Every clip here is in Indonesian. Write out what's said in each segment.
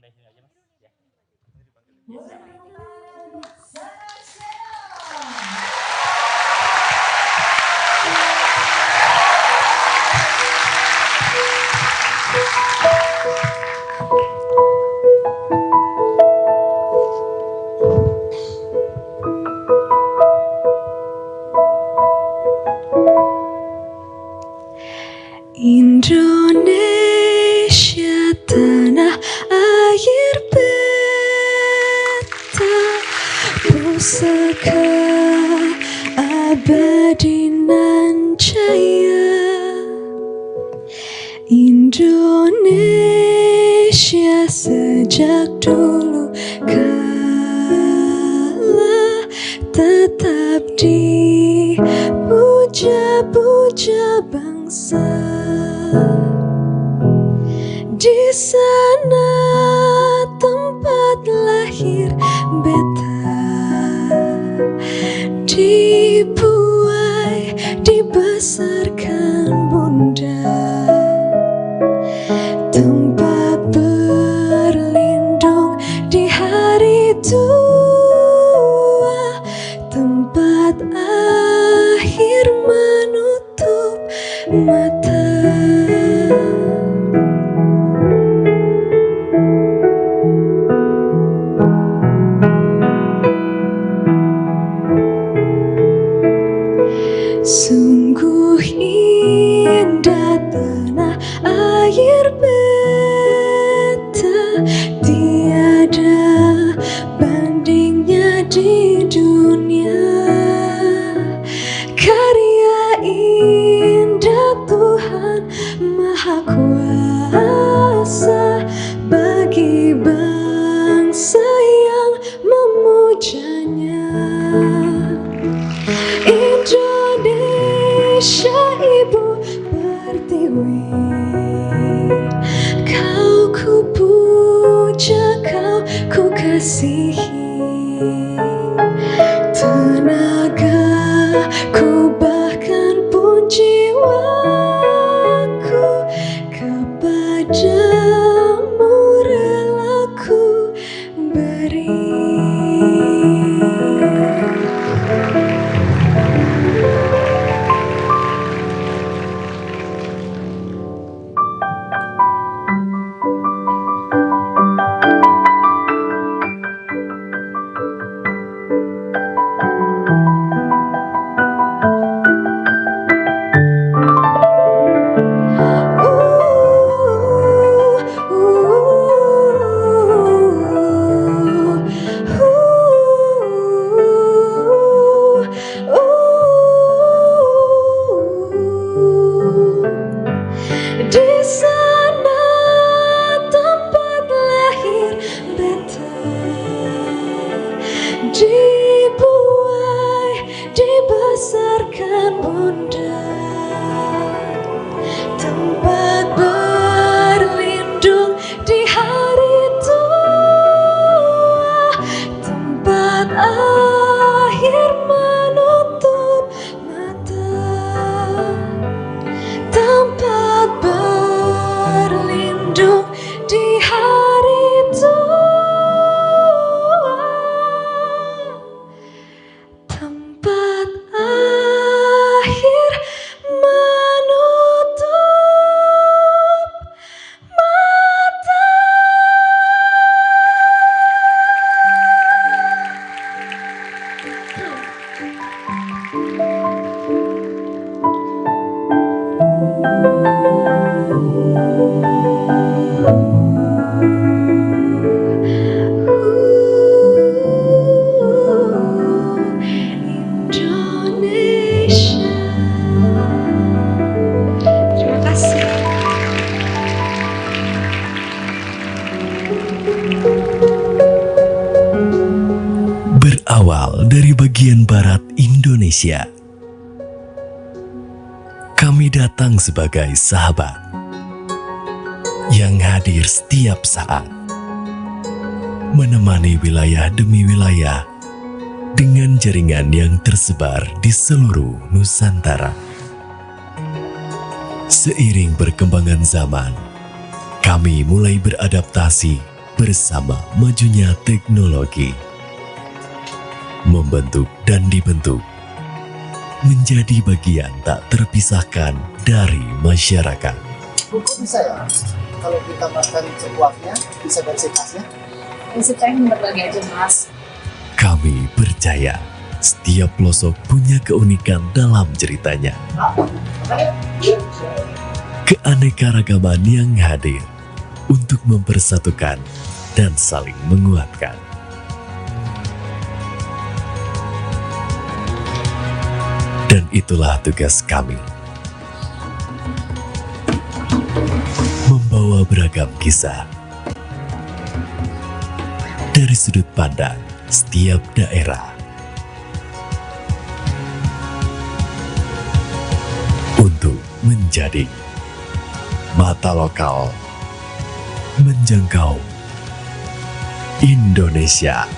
sampai sini aja Mas ya. Indonesia tanah air beta, pusaka abadi nan jaya. Indonesia sejak dulu kala tetap dipuja-puja bangsa. Di sana tempat lahir beta, dibuai, dibesarkan bunda, tempat berlindung di hari tua, tempat akhir menutup mata. Sungguh indah tanah air beta, tiada bandingnya di dunia. Karya indah Tuhan Maha Kuasa bagi bangsa yang memujanya. Indonesia ibu pertiwi, kau ku puja, kau ku kasihi. Tenagaku bahkan pun jiwaku kepadamu rela ku beri. Di sana tempat lahir beta, dibuai, dibesarkan bunda, tempat berlindung di hari tua, tempat akhir menutup mata, tempat berlindung di hari tua, tempat akhir menutup mata. Indonesia. Terima kasih. Berawal dari bagian barat Indonesia, kami datang sebagai sahabat yang hadir setiap saat, menemani wilayah demi wilayah dengan jaringan yang tersebar di seluruh Nusantara. Seiring perkembangan zaman, kami mulai beradaptasi bersama majunya teknologi, membentuk dan dibentuk menjadi bagian tak terpisahkan dari masyarakat. Buku bisa ya? Kalau kita makan sekuatnya, bisa bersih tasnya? Yang berbagi aja mas. Kami percaya setiap pelosok punya keunikan dalam ceritanya. Keanekaragaman yang hadir untuk mempersatukan dan saling menguatkan. Dan itulah tugas kami. Membawa beragam kisah dari sudut pandang setiap daerah. Untuk menjadi mata lokal menjangkau Indonesia.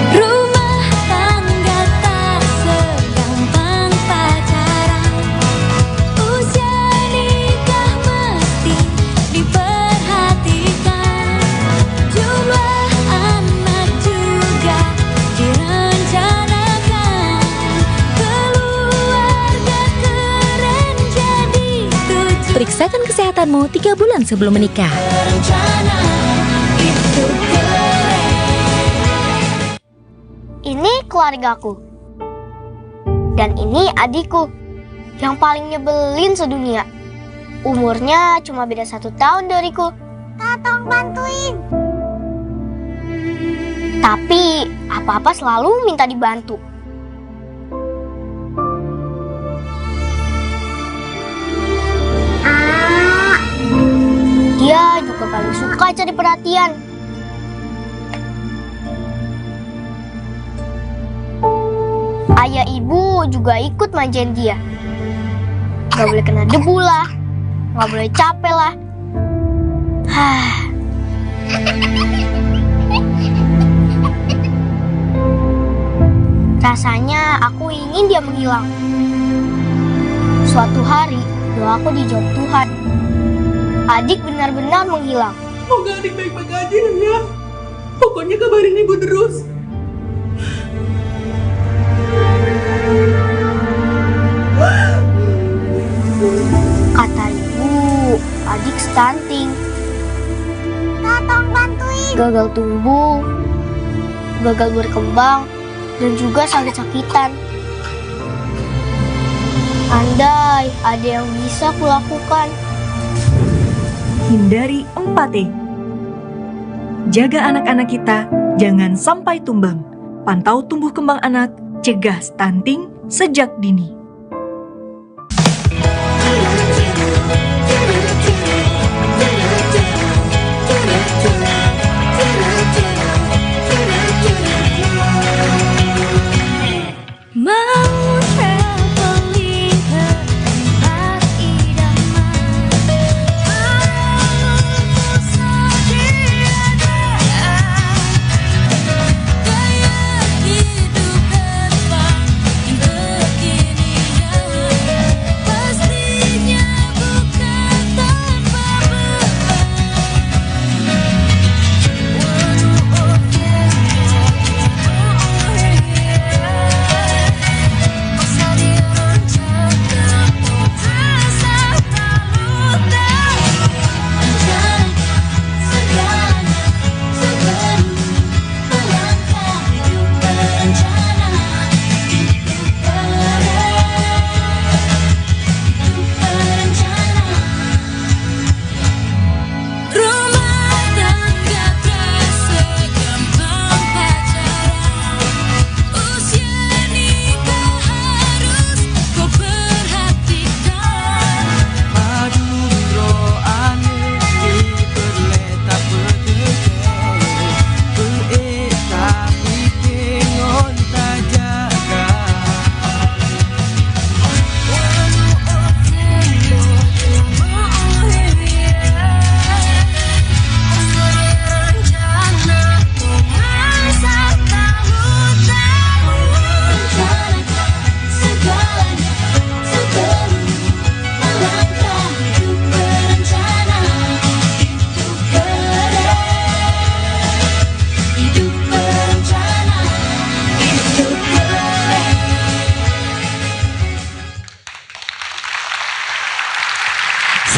Rumah tangga tak segampang pacaran. Usia nikah mesti diperhatikan. Jumlah anak juga direncanakan. Keluarga keren jadi tujuan. Periksakan kesehatanmu 3 bulan sebelum menikah. Rencana itu keren. Ini keluargaku. Dan ini adikku. Yang paling nyebelin sedunia. Umurnya cuma beda 1 tahun dariku. Tolong bantuin. Tapi apa-apa selalu minta dibantu. Dia juga paling suka cari perhatian. Ayah ibu juga ikut manjain dia. Gak boleh kena debu lah, gak boleh capek lah. Rasanya aku ingin dia menghilang. Suatu hari doaku dijawab Tuhan. Adik benar-benar menghilang. Semoga adik baik-baik aja ya. Pokoknya kabarin ibu terus. Kata ibu, adik stunting. Tolong bantuin. Gagal tumbuh, gagal berkembang, dan juga sakit-sakitan. Andai ada yang bisa kulakukan. Hindari 4T. Jaga anak-anak kita, jangan sampai tumbang. Pantau tumbuh kembang anak, cegah stunting sejak dini. Mau traveling ke tempat idaman. Aku sediada. Gaya hidup depan begini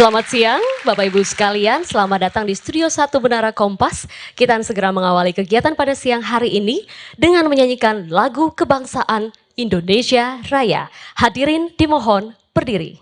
Selamat siang, Bapak Ibu sekalian. Selamat datang di Studio 1 Menara Kompas. Kita akan segera mengawali kegiatan pada siang hari ini dengan menyanyikan lagu kebangsaan Indonesia Raya. Hadirin dimohon berdiri.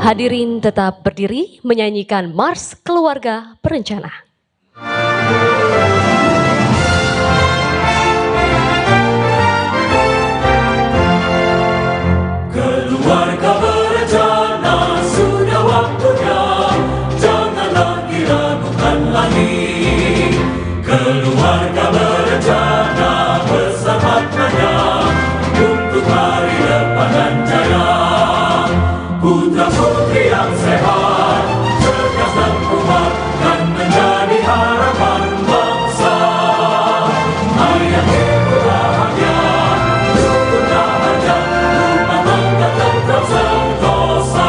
Hadirin tetap berdiri menyanyikan Mars Keluarga Berencana. Keluarga berencana sudah waktunya, jangan lagi ragukan lagi. Keluarga berencana besar maknanya untuk hari depan dan jaya. Putra putri yang sehat, cerdas dan kuat, dan menjadi harapan bangsa. Ayah ibu bahagia, rukun bahagia, rumah tangga tentram sentosa.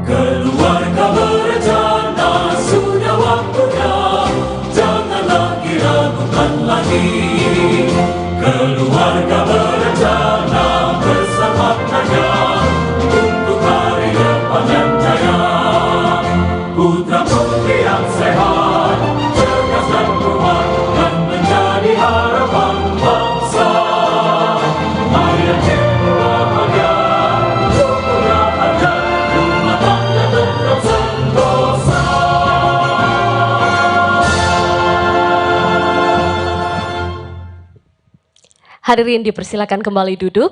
Keluarga berencana sudah waktunya, jangan lagi ragukan lagi. Keluarga berencana besar maknanya untuk hari depan yang jaya. Putra putri yang sehat, cerdas dan kuat, dan menjadi harapan bangsa. Ayah ibu bahagia, rukun bahagia, rumah tangga tentram sentosa. Hadirin dipersilakan kembali duduk.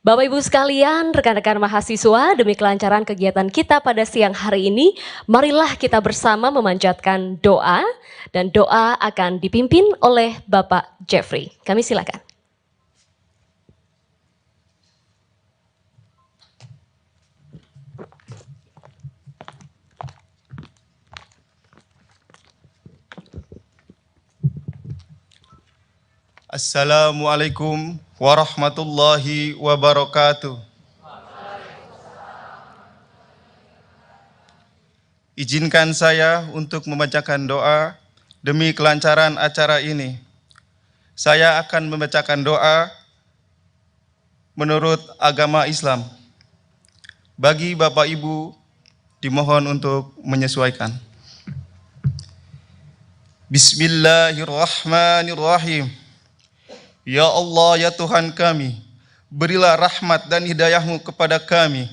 Bapak Ibu sekalian, rekan-rekan mahasiswa, demi kelancaran kegiatan kita pada siang hari ini, marilah kita bersama memanjatkan doa, dan doa akan dipimpin oleh Bapak Jeffrey. Kami silakan. Assalamualaikum warahmatullahi wabarakatuh. Izinkan saya untuk membacakan doa demi kelancaran acara ini. Saya akan membacakan doa menurut agama Islam. Bagi Bapak Ibu, dimohon untuk menyesuaikan. Bismillahirrahmanirrahim. Ya Allah, ya Tuhan kami, berilah rahmat dan hidayah-Mu kepada kami.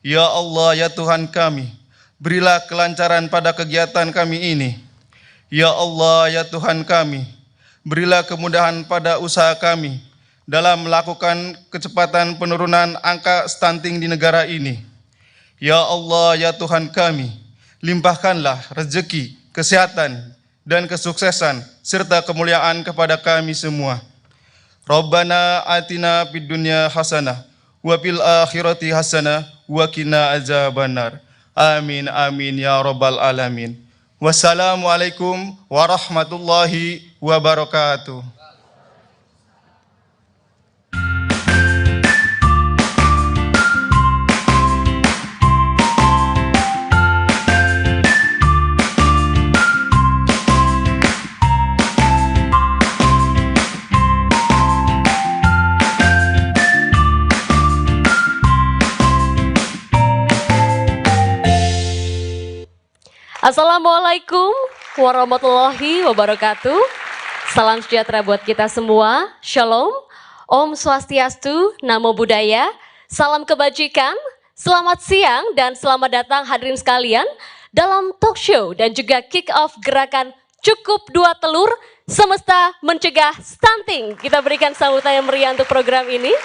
Ya Allah, ya Tuhan kami, berilah kelancaran pada kegiatan kami ini. Ya Allah, ya Tuhan kami, berilah kemudahan pada usaha kami dalam melakukan kecepatan penurunan angka stunting di negara ini. Ya Allah, ya Tuhan kami, limpahkanlah rezeki, kesehatan, dan kesuksesan, serta kemuliaan kepada kami semua. Rabbana atina fid dunya hasanah, wa fil akhirati hasanah, wa qina azabannar. Amin, amin, ya rabbal alamin. Wassalamualaikum warahmatullahi wabarakatuh. Assalamualaikum warahmatullahi wabarakatuh. Salam sejahtera buat kita semua. Shalom, Om Swastiastu, Namo Buddhaya, salam kebajikan, selamat siang dan selamat datang hadirin sekalian dalam talk show dan juga kick off gerakan Cukup 2 Telur Semesta Mencegah Stunting. Kita berikan sambutan yang meriah untuk program ini.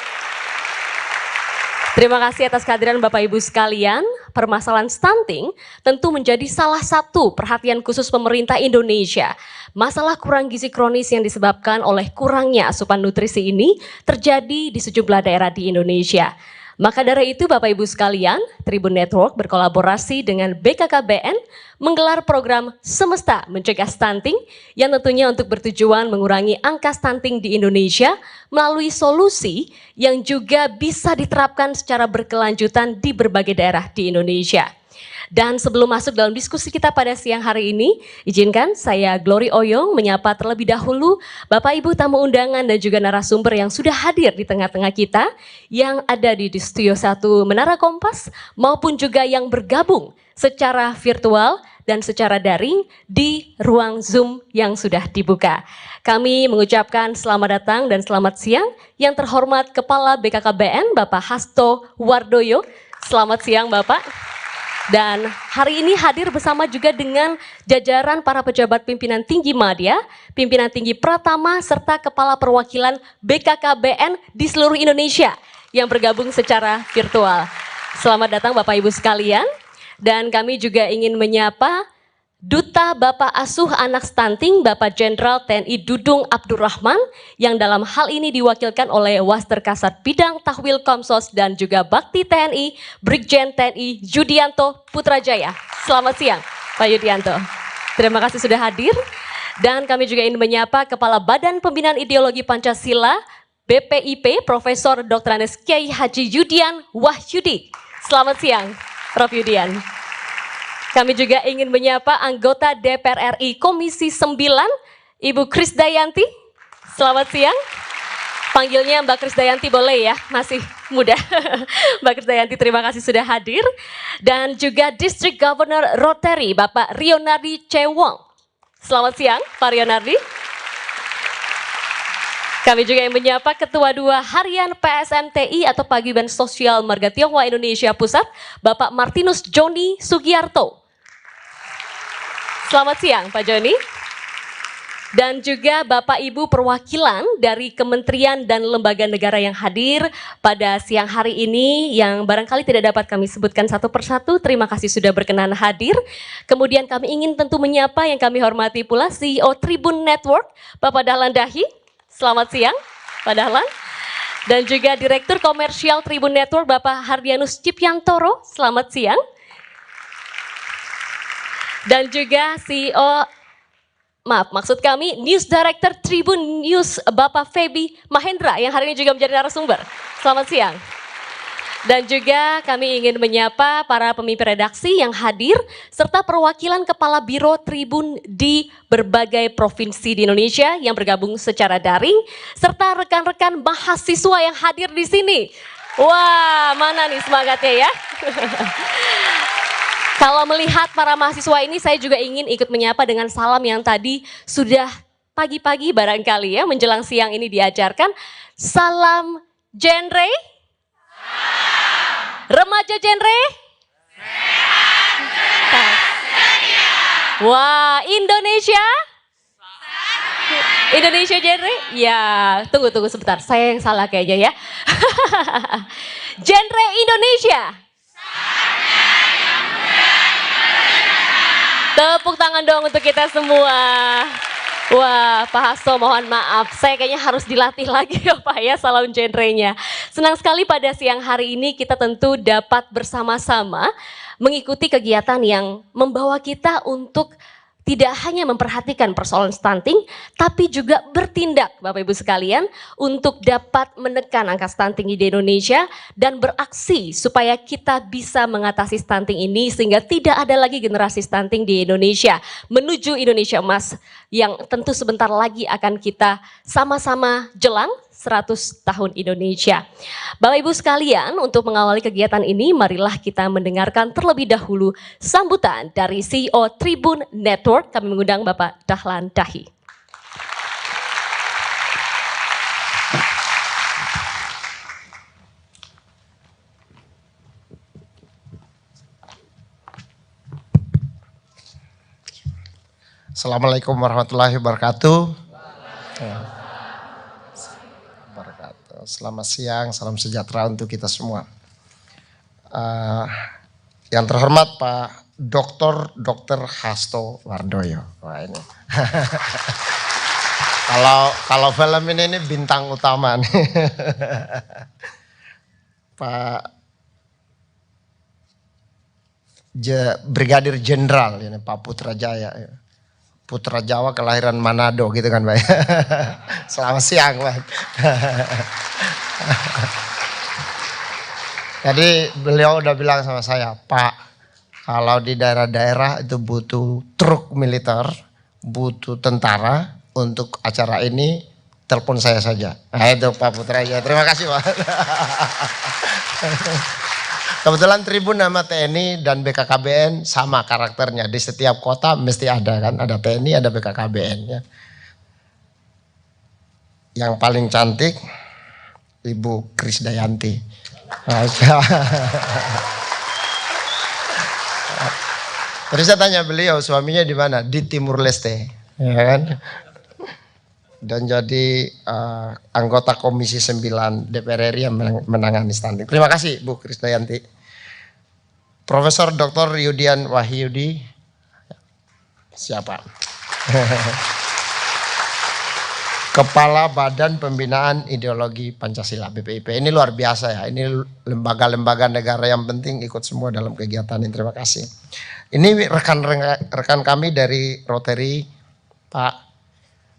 Terima kasih atas kehadiran Bapak Ibu sekalian. Permasalahan stunting tentu menjadi salah satu perhatian khusus pemerintah Indonesia. Masalah kurang gizi kronis yang disebabkan oleh kurangnya asupan nutrisi ini terjadi di sejumlah daerah di Indonesia. Maka dari itu Bapak Ibu sekalian, Tribun Network berkolaborasi dengan BKKBN menggelar program Semesta Mencegah Stunting yang tentunya untuk bertujuan mengurangi angka stunting di Indonesia melalui solusi yang juga bisa diterapkan secara berkelanjutan di berbagai daerah di Indonesia. Dan sebelum masuk dalam diskusi kita pada siang hari ini, izinkan saya Glory Oyong menyapa terlebih dahulu Bapak Ibu tamu undangan dan juga narasumber yang sudah hadir di tengah-tengah kita, yang ada di Studio 1 Menara Kompas maupun juga yang bergabung secara virtual dan secara daring di ruang Zoom yang sudah dibuka. Kami mengucapkan selamat datang dan selamat siang yang terhormat Kepala BKKBN Bapak Hasto Wardoyo. Selamat siang Bapak. Dan hari ini hadir bersama juga dengan jajaran para pejabat pimpinan tinggi Madya, pimpinan tinggi Pratama, serta kepala perwakilan BKKBN di seluruh Indonesia yang bergabung secara virtual. Selamat datang Bapak Ibu sekalian. Dan kami juga ingin menyapa Duta Bapak Asuh Anak Stunting Bapak Jenderal TNI Dudung Abdurrahman yang dalam hal ini diwakilkan oleh Waster Kasat Bidang Tahwil Komsos dan juga Bakti TNI Brigjen TNI Yudianto Putrajaya. Selamat siang Pak Yudianto. Terima kasih sudah hadir. Dan kami juga ingin menyapa Kepala Badan Pembinaan Ideologi Pancasila BPIP Profesor Dr. Andes Kiai Haji Yudian Wahyudi. Selamat siang Prof Yudian. Kami juga ingin menyapa anggota DPR RI Komisi 9, Ibu Krisdayanti. Selamat siang. Panggilnya Mbak Krisdayanti boleh ya, masih muda. Mbak Krisdayanti terima kasih sudah hadir. Dan juga District Governor Rotary, Bapak Rionardi Cewong. Selamat siang, Pak Rionardi. Kami juga ingin menyapa Ketua 2 Harian PSMTI atau Paguyuban Sosial Marga Tionghoa Indonesia Pusat, Bapak Martinus Joni Sugiarto. Selamat siang Pak Joni. Dan juga Bapak Ibu perwakilan dari kementerian dan lembaga negara yang hadir pada siang hari ini yang barangkali tidak dapat kami sebutkan satu persatu. Terima kasih sudah berkenan hadir. Kemudian kami ingin tentu menyapa yang kami hormati pula CEO Tribun Network, Bapak Dahlan Dahi. Selamat siang Pak Dahlan. Dan juga Direktur Komersial Tribun Network, Bapak Hardianus Cipyantoro. Selamat siang. Dan juga maksud kami News Director Tribun News Bapak Feby Mahendra yang hari ini juga menjadi narasumber. Selamat siang. Dan juga kami ingin menyapa para pemimpin redaksi yang hadir serta perwakilan kepala biro Tribun di berbagai provinsi di Indonesia yang bergabung secara daring serta rekan-rekan mahasiswa yang hadir di sini. Wah, mana nih semangatnya ya? Kalau melihat para mahasiswa ini, saya juga ingin ikut menyapa dengan salam yang tadi sudah pagi-pagi barangkali ya, menjelang siang ini diajarkan. Salam genre. Remaja genre. Wah, Indonesia. Indonesia genre? Ya, tunggu sebentar. Saya yang salah kayaknya ya. Genre Indonesia. Tepuk tangan dong untuk kita semua. Wah, Pak Hasto mohon maaf, saya kayaknya harus dilatih lagi ya Pak ya sound genrenya. Senang sekali pada siang hari ini kita tentu dapat bersama-sama mengikuti kegiatan yang membawa kita untuk tidak hanya memperhatikan persoalan stunting, tapi juga bertindak Bapak Ibu sekalian untuk dapat menekan angka stunting di Indonesia dan beraksi supaya kita bisa mengatasi stunting ini sehingga tidak ada lagi generasi stunting di Indonesia menuju Indonesia Emas yang tentu sebentar lagi akan kita sama-sama jelang 100 tahun Indonesia. Bapak Ibu sekalian, untuk mengawali kegiatan ini, marilah kita mendengarkan terlebih dahulu sambutan dari CEO Tribun Network. Kami mengundang Bapak Dahlan Dahi. Assalamualaikum warahmatullahi wabarakatuh. Selamat siang, salam sejahtera untuk kita semua. Yang terhormat Pak Dr. Hasto Wardoyo. Wah ini. kalau film ini bintang utama nih. Pak Brigadir Jenderal ini Pak Putrajaya. Putra Jawa kelahiran Manado gitu kan Pak. Selamat siang Pak. Jadi beliau udah bilang sama saya, Pak, kalau di daerah-daerah itu butuh truk militer, butuh tentara untuk acara ini, telepon saya saja. Nah itu Pak Putrajaya, terima kasih Pak. Kebetulan Tribun nama TNI dan BKKBN sama karakternya. Di setiap kota mesti ada kan. Ada TNI, ada BKKBN. Ya. Yang paling cantik Ibu Krisdayanti. Terus saya tanya beliau, suaminya di mana? Di Timur Leste. Ya kan? Dan jadi anggota Komisi 9 DPR RI yang menangani stunting. Terima kasih Bu Krisdayanti. Profesor Dr. Yudian Wahyudi, siapa? Kepala Badan Pembinaan Ideologi Pancasila BPIP. Ini luar biasa ya. Ini lembaga-lembaga negara yang penting ikut semua dalam kegiatan ini. Terima kasih. Ini rekan kami dari Rotary, Pak.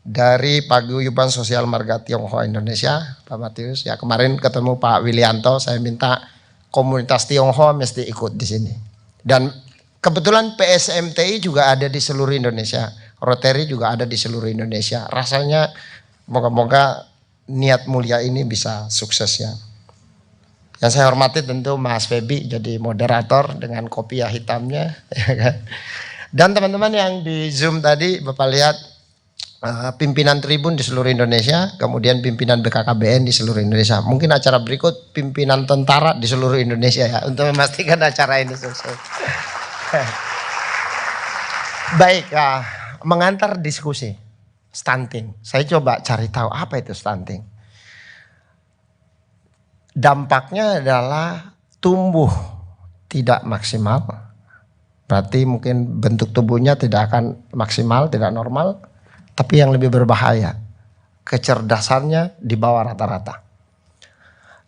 Dari Paguyuban Sosial Marga Tionghoa Indonesia, Pak Matius. Ya kemarin ketemu Pak Wilianto, saya minta komunitas Tionghoa mesti ikut di sini. Dan kebetulan PSMTI juga ada di seluruh Indonesia. Rotary juga ada di seluruh Indonesia. Rasanya moga-moga niat mulia ini bisa sukses ya. Yang saya hormati tentu Mas Febi jadi moderator dengan kopiah hitamnya. Dan teman-teman yang di Zoom tadi Bapak lihat pimpinan Tribun di seluruh Indonesia, kemudian pimpinan BKKBN di seluruh Indonesia. Mungkin acara berikut pimpinan tentara di seluruh Indonesia ya, untuk memastikan acara ini sukses. Baik, mengantar diskusi stunting. Saya coba cari tahu apa itu stunting. Dampaknya adalah tumbuh tidak maksimal. Berarti mungkin bentuk tubuhnya tidak akan maksimal, tidak normal. Tapi yang lebih berbahaya, kecerdasannya di bawah rata-rata.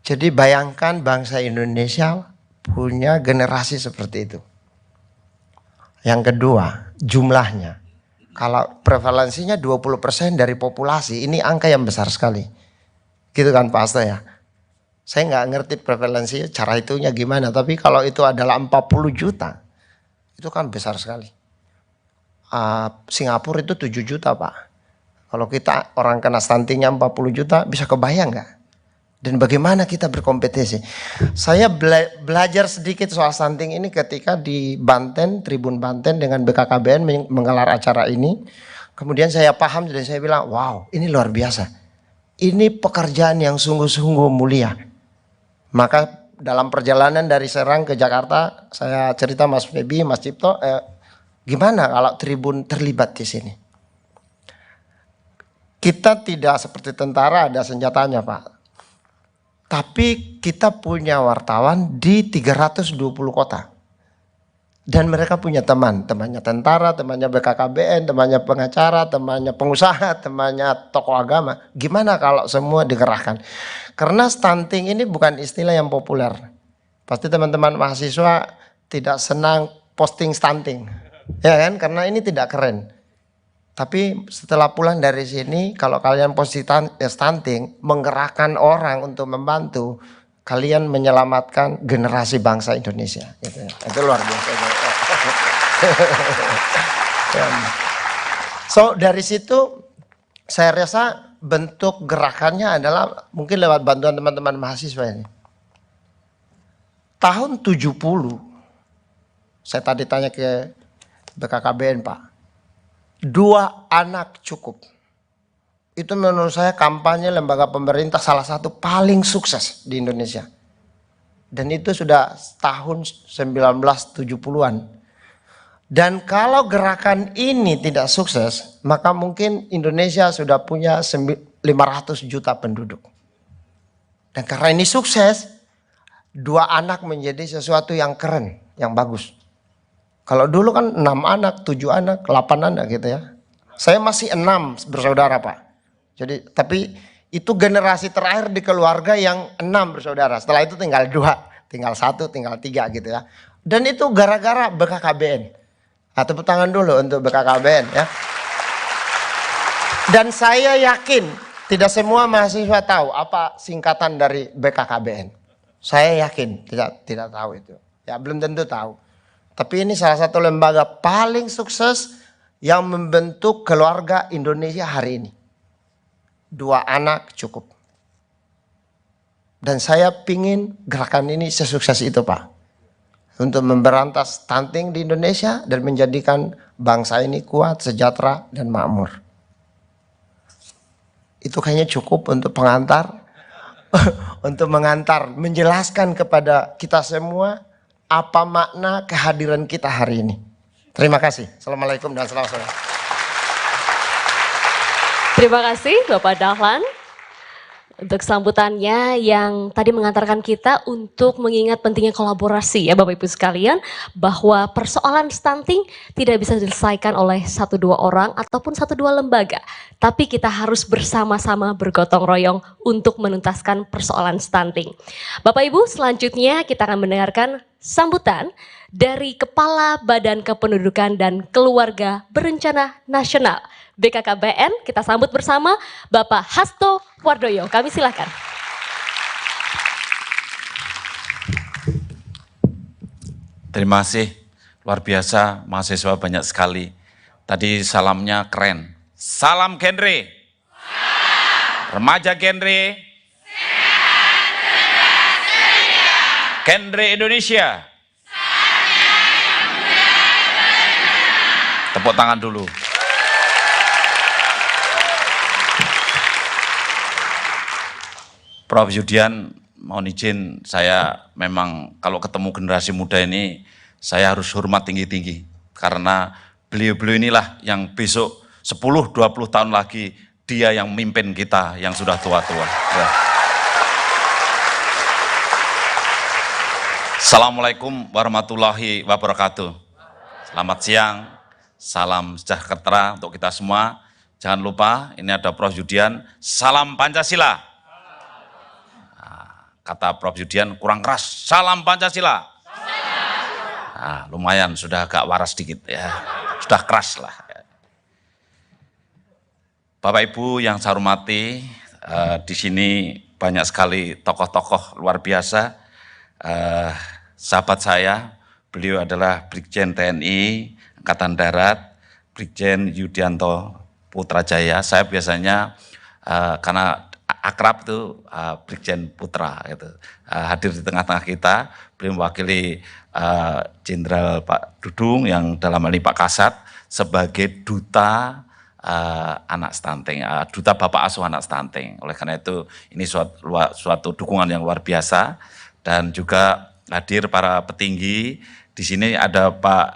Jadi bayangkan bangsa Indonesia punya generasi seperti itu. Yang kedua, jumlahnya. Kalau prevalensinya 20% dari populasi, ini angka yang besar sekali. Gitu kan Pak Hasto ya. Saya nggak ngerti prevalensi, cara itunya gimana. Tapi kalau itu adalah 40 juta, itu kan besar sekali. Singapura itu 7 juta Pak. Kalau kita orang kena stuntingnya 40 juta, bisa kebayang nggak? Dan bagaimana kita berkompetisi? Saya belajar sedikit soal stunting ini ketika di Banten, Tribun Banten dengan BKKBN menggelar acara ini. Kemudian saya paham dan saya bilang, wow ini luar biasa. Ini pekerjaan yang sungguh-sungguh mulia. Maka dalam perjalanan dari Serang ke Jakarta, saya cerita Mas Febi, Mas Cipto, gimana kalau Tribun terlibat di sini? Kita tidak seperti tentara ada senjatanya Pak. Tapi kita punya wartawan di 320 kota. Dan mereka punya teman, temannya tentara, temannya BKKBN, temannya pengacara, temannya pengusaha, temannya tokoh agama. Gimana kalau semua dikerahkan? Karena stunting ini bukan istilah yang populer. Pasti teman-teman mahasiswa tidak senang posting stunting, ya kan? Karena ini tidak keren. Tapi setelah pulang dari sini, kalau kalian posting stunting, menggerakkan orang untuk membantu, kalian menyelamatkan generasi bangsa Indonesia. Gitu ya. Itu luar biasa. So dari situ saya rasa bentuk gerakannya adalah mungkin lewat bantuan teman-teman mahasiswa ini. Tahun 70, saya tadi tanya ke BKKBN Pak, 2 anak cukup. Itu menurut saya kampanye lembaga pemerintah salah satu paling sukses di Indonesia. Dan itu sudah tahun 1970-an. Dan kalau gerakan ini tidak sukses, maka mungkin Indonesia sudah punya 500 juta penduduk. Dan karena ini sukses, 2 anak menjadi sesuatu yang keren, yang bagus. Kalau dulu kan 6 anak, 7 anak, 8 anak gitu ya. Saya masih 6 bersaudara Pak. Jadi tapi itu generasi terakhir di keluarga yang 6 bersaudara. Setelah itu tinggal 2, tinggal 1, tinggal 3 gitu ya. Dan itu gara-gara BKKBN. Nah, tepuk tangan dulu untuk BKKBN ya. Dan saya yakin tidak semua mahasiswa tahu apa singkatan dari BKKBN. Saya yakin tidak tahu itu. Ya belum tentu tahu. Tapi ini salah satu lembaga paling sukses yang membentuk keluarga Indonesia hari ini. 2 anak cukup. Dan saya pingin gerakan ini sesukses itu Pak. Untuk memberantas stunting di Indonesia dan menjadikan bangsa ini kuat, sejahtera, dan makmur. Itu kayaknya cukup untuk pengantar. Untuk mengantar, menjelaskan kepada kita semua apa makna kehadiran kita hari ini. Terima kasih. Assalamualaikum dan selamat sore. Terima kasih Bapak Dahlan untuk sambutannya yang tadi mengantarkan kita untuk mengingat pentingnya kolaborasi ya Bapak Ibu sekalian, bahwa persoalan stunting tidak bisa diselesaikan oleh 1-2 orang ataupun 1-2 lembaga, tapi kita harus bersama-sama bergotong royong untuk menuntaskan persoalan stunting. Bapak Ibu, selanjutnya kita akan mendengarkan sambutan dari Kepala Badan Kependudukan dan Keluarga Berencana Nasional BKKBN. Kita sambut bersama Bapak Hasto Wardoyo. Kami silakan. Terima kasih, luar biasa, mahasiswa banyak sekali. Tadi salamnya keren. Salam genre. Remaja genre. Genre Indonesia. Tepuk tangan dulu. Prof. Yudian, mohon izin, saya memang kalau ketemu generasi muda ini, saya harus hormat tinggi-tinggi. Karena beliau-beliau inilah yang besok 10-20 tahun lagi, dia yang memimpin kita yang sudah tua-tua. Ya. Assalamualaikum warahmatullahi wabarakatuh. Selamat siang, salam sejahtera untuk kita semua. Jangan lupa, ini ada Prof. Yudian, salam Pancasila. Kata Prof. Yudian kurang keras, salam Pancasila. Nah, lumayan, sudah agak waras sedikit ya, sudah keras lah. Bapak Ibu yang saya hormati, di sini banyak sekali tokoh-tokoh luar biasa. Sahabat saya, beliau adalah Brigjen TNI Angkatan Darat, Brigjen Yudianto Putrajaya. Saya biasanya karena akrab itu Brigjen Putra gitu. Hadir di tengah-tengah kita, beliau mewakili Jenderal Pak Dudung yang dalam hal ini Pak Kasat sebagai duta anak stunting, duta bapak asuh anak stunting. Oleh karena itu ini suatu dukungan yang luar biasa. Dan juga hadir para petinggi. Di sini ada Pak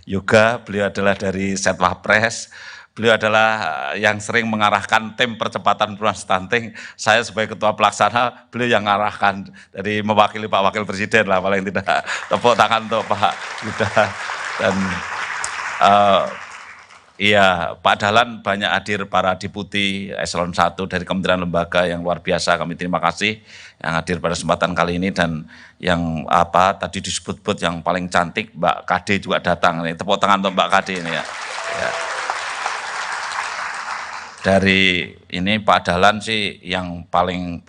Yoga, beliau adalah dari Setwapres. beliau adalah yang sering mengarahkan tim percepatan penurunan stunting. Saya sebagai ketua pelaksana, beliau yang mengarahkan, dari mewakili Pak Wakil Presiden lah paling tidak. Tepuk tangan untuk Pak Yuda. Dan iya, Pak Dahlan banyak hadir para deputi eselon 1 dari kementerian lembaga yang luar biasa. Kami terima kasih yang hadir pada kesempatan kali ini, dan yang tadi disebut-sebut yang paling cantik Mbak Kade juga datang. Tepuk tangan untuk Mbak Kade ini ya. Dari ini Pak Dahlan sih yang paling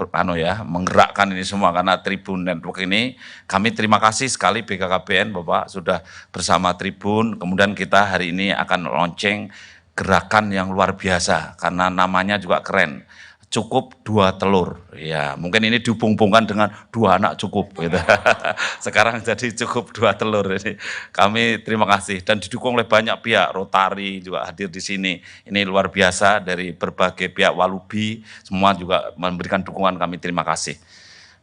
menggerakkan ini semua, karena Tribun Network ini kami terima kasih sekali BKKBN Bapak sudah bersama Tribun. Kemudian kita hari ini akan launching gerakan yang luar biasa karena namanya juga keren. Cukup 2 telur. Ya, mungkin ini dihubung-hubungkan dengan 2 anak cukup gitu. Sekarang jadi cukup 2 telur ini. Kami terima kasih dan didukung oleh banyak pihak. Rotary juga hadir di sini. Ini luar biasa dari berbagai pihak, Walubi semua juga memberikan dukungan, kami terima kasih.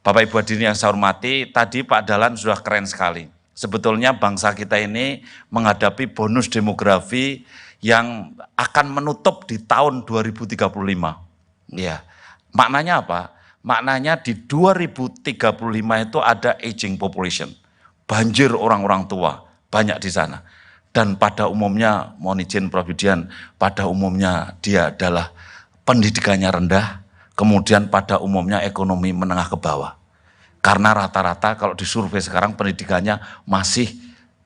Bapak Ibu hadirin yang saya hormati, tadi Pak Dahlan sudah keren sekali. Sebetulnya bangsa kita ini menghadapi bonus demografi yang akan menutup di tahun 2035. Ya, maknanya apa? Maknanya di 2035 itu ada aging population, banjir orang-orang tua, banyak di sana. Dan pada umumnya, mohon izin Prof. Yudian, pada umumnya dia adalah pendidikannya rendah, kemudian pada umumnya ekonomi menengah ke bawah. Karena rata-rata kalau disurvei sekarang pendidikannya masih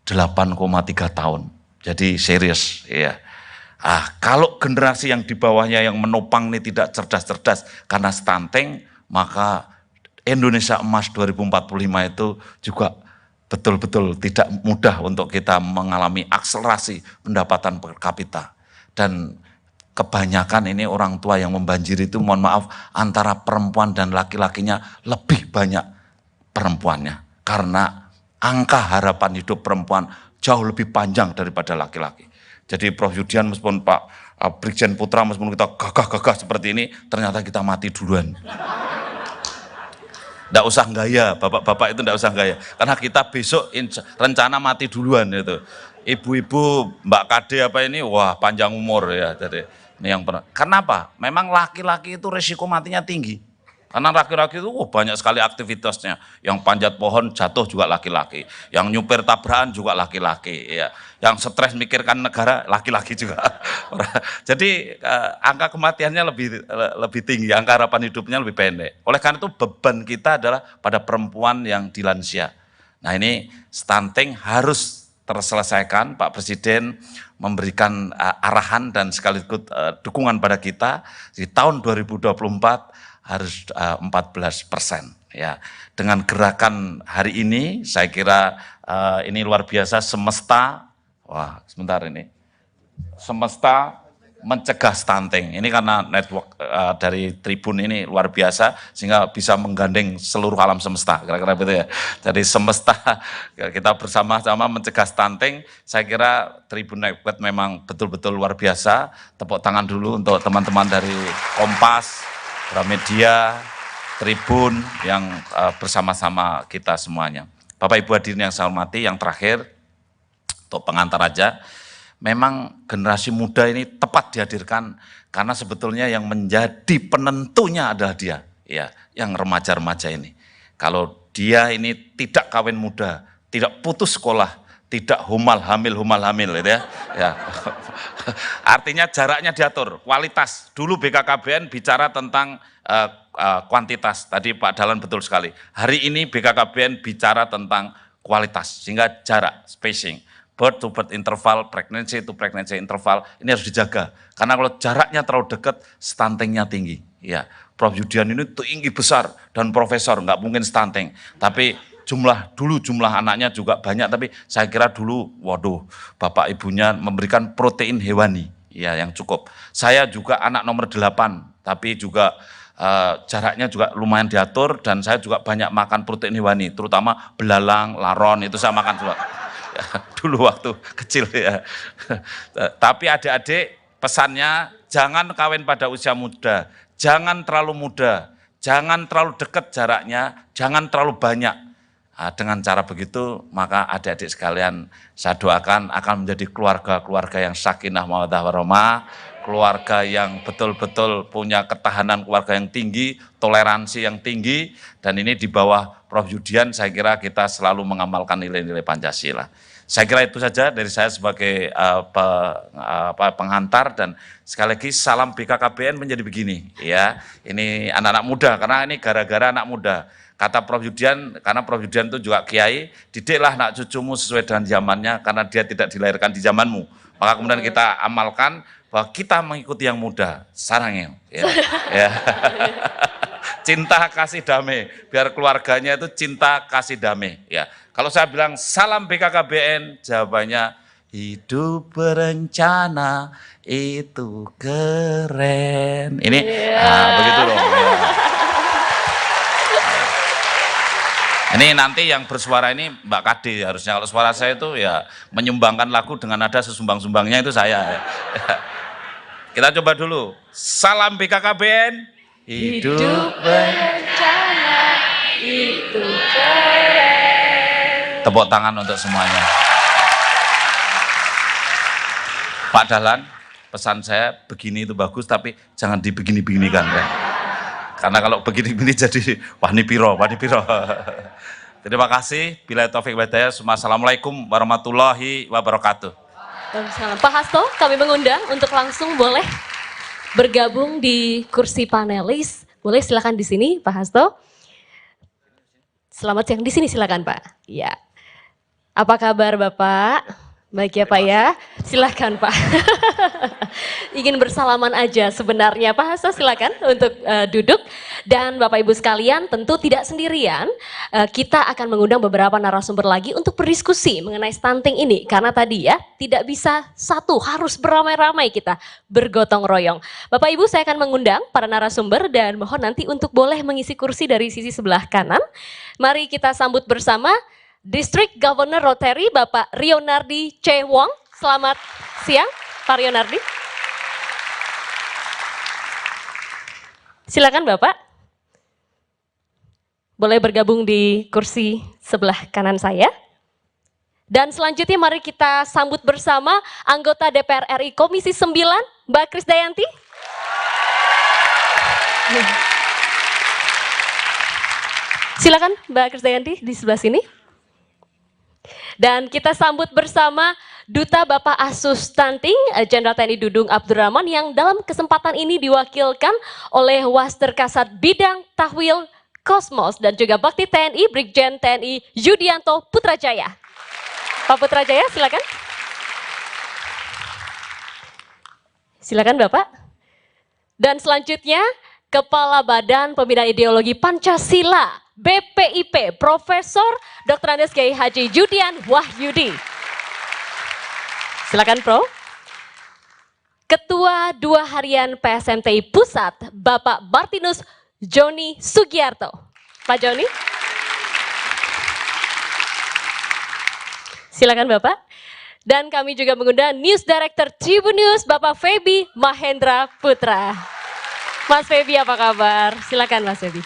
8,3 tahun, jadi serius ya. Kalau generasi yang di bawahnya yang menopang ini tidak cerdas-cerdas karena stunting, maka Indonesia Emas 2045 itu juga betul-betul tidak mudah untuk kita mengalami akselerasi pendapatan per kapita. Dan kebanyakan ini orang tua yang membanjiri itu, mohon maaf, antara perempuan dan laki-lakinya lebih banyak perempuannya. Karena angka harapan hidup perempuan jauh lebih panjang daripada laki-laki. Jadi Prof. Yudian meskipun Pak Brigjen Putra meskipun kita gagah-gagah seperti ini, ternyata kita mati duluan. Nggak usah gaya, bapak-bapak itu nggak usah gaya. Karena kita besok rencana mati duluan itu. Ibu-ibu Mbak Kade wah panjang umur ya. Jadi ini yang pernah. Kenapa? Memang laki-laki itu resiko matinya tinggi. Karena laki-laki itu banyak sekali aktivitasnya. Yang panjat pohon jatuh juga laki-laki. Yang nyupir tabrakan juga laki-laki. Ya. Yang stres mikirkan negara laki-laki juga. Jadi angka kematiannya lebih tinggi, angka harapan hidupnya lebih pendek. Oleh karena itu beban kita adalah pada perempuan yang di lansia. Nah ini stunting harus terselesaikan. Pak Presiden memberikan arahan dan sekaligus dukungan pada kita. Di tahun 2024 harus 14%. Ya, dengan gerakan hari ini, saya kira ini luar biasa. Semesta, Semesta mencegah stunting. Ini karena network dari Tribun ini luar biasa, sehingga bisa menggandeng seluruh alam semesta, kira-kira begitu ya. Jadi semesta kita bersama-sama mencegah stunting. Saya kira Tribun Network memang betul-betul luar biasa. Tepuk tangan dulu untuk teman-teman dari Kompas, Gramedia, Tribun yang bersama-sama kita semuanya. Bapak Ibu hadirin yang saya hormati, yang terakhir untuk pengantar aja, memang generasi muda ini tepat dihadirkan karena sebetulnya yang menjadi penentunya adalah dia, ya, yang remaja-remaja ini. Kalau dia ini tidak kawin muda, tidak putus sekolah, tidak hamil gitu ya. Ya. Artinya jaraknya diatur, kualitas. Dulu BKKBN bicara tentang kuantitas, tadi Pak Dahlan betul sekali. Hari ini BKKBN bicara tentang kualitas, sehingga jarak, spacing, birth to birth interval, pregnancy to pregnancy interval, ini harus dijaga. Karena kalau jaraknya terlalu dekat, stuntingnya tinggi. Ya, Prof. Yudian ini tinggi besar dan profesor, nggak mungkin stunting. Tapi jumlah anaknya juga banyak, tapi saya kira dulu, bapak ibunya memberikan protein hewani, ya yang cukup. Saya juga anak nomor 8, tapi juga jaraknya juga lumayan diatur, dan saya juga banyak makan protein hewani, terutama belalang, laron, itu saya makan juga. Ya, dulu waktu kecil ya. Tapi adik-adik pesannya, jangan kawin pada usia muda, jangan terlalu muda, jangan terlalu dekat jaraknya, jangan terlalu banyak. Dengan cara begitu, maka adik-adik sekalian saya doakan akan menjadi keluarga-keluarga yang sakinah mawaddah warahmah, keluarga yang betul-betul punya ketahanan keluarga yang tinggi, toleransi yang tinggi, dan ini di bawah Prof. Yudian saya kira kita selalu mengamalkan nilai-nilai Pancasila. Saya kira itu saja dari saya sebagai penghantar, dan sekali lagi salam BKKBN menjadi begini ya. Ini anak-anak muda, karena ini gara-gara anak muda. Kata Prof. Yudian, karena Prof. Yudian itu juga kiai, didiklah anak cucumu sesuai dengan zamannya karena dia tidak dilahirkan di zamanmu. Maka kemudian kita amalkan bahwa kita mengikuti yang muda, sarangnya. Ya. Cinta kasih damai, biar keluarganya itu cinta kasih damai. Ya. Kalau saya bilang salam BKKBN, jawabannya hidup berencana itu keren. Ini begitu loh. Ya. Ini nanti yang bersuara ini Mbak Kade harusnya, kalau suara saya itu ya menyumbangkan lagu dengan nada sesumbang-sumbangnya itu saya. Kita coba dulu. Salam BKKBN. Hidup berencana itu keren. Tepuk tangan untuk semuanya. Pak Dahlan, pesan saya begini itu bagus tapi jangan dibegini-beginikan ya. Karena kalau begini-begini jadi wani piro. Terima kasih. Bila taufik hidayah. Assalamualaikum warahmatullahi wabarakatuh. Pak Hasto, kami mengundang untuk langsung boleh bergabung di kursi panelis. Boleh silakan di sini, Pak Hasto. Selamat siang di sini, silakan Pak. Ya. Apa kabar Bapak? Baik ya Pak ya. Silakan Pak. Ingin bersalaman aja sebenarnya. Pak Hasto silakan untuk duduk. Dan Bapak Ibu sekalian tentu tidak sendirian. Kita akan mengundang beberapa narasumber lagi untuk berdiskusi mengenai stunting ini. Karena tadi ya tidak bisa satu, harus beramai-ramai kita bergotong royong. Bapak Ibu saya akan mengundang para narasumber dan mohon nanti untuk boleh mengisi kursi dari sisi sebelah kanan. Mari kita sambut bersama District Governor Rotary Bapak Rionardi C. Wong. Selamat siang Pak Rionardi. Silakan Bapak. Boleh bergabung di kursi sebelah kanan saya. Dan selanjutnya mari kita sambut bersama anggota DPR RI Komisi 9 Mbak Krisdayanti. Silakan Mbak Krisdayanti di sebelah sini. Dan kita sambut bersama Duta Bapak Asus Stunting, Jenderal TNI Dudung Abdurrahman yang dalam kesempatan ini diwakilkan oleh Waster Kasat Bidang Tahwil Kosmos dan juga Bakti TNI Brigjen TNI Yudianto Putrajaya. Pak Putrajaya silakan. Silakan Bapak. Dan selanjutnya Kepala Badan Pembinaan Ideologi Pancasila BPIP Profesor Dr. Andes Kiai Haji Yudian Wahyudi. Silakan Pro. Ketua 2 Harian PSMTI Pusat Bapak Martinus Joni Sugiarto. Pak Joni. Silakan Bapak. Dan kami juga mengundang News Director Tribun News Bapak Feby Mahendra Putra. Mas Feby apa kabar? Silakan Mas Feby.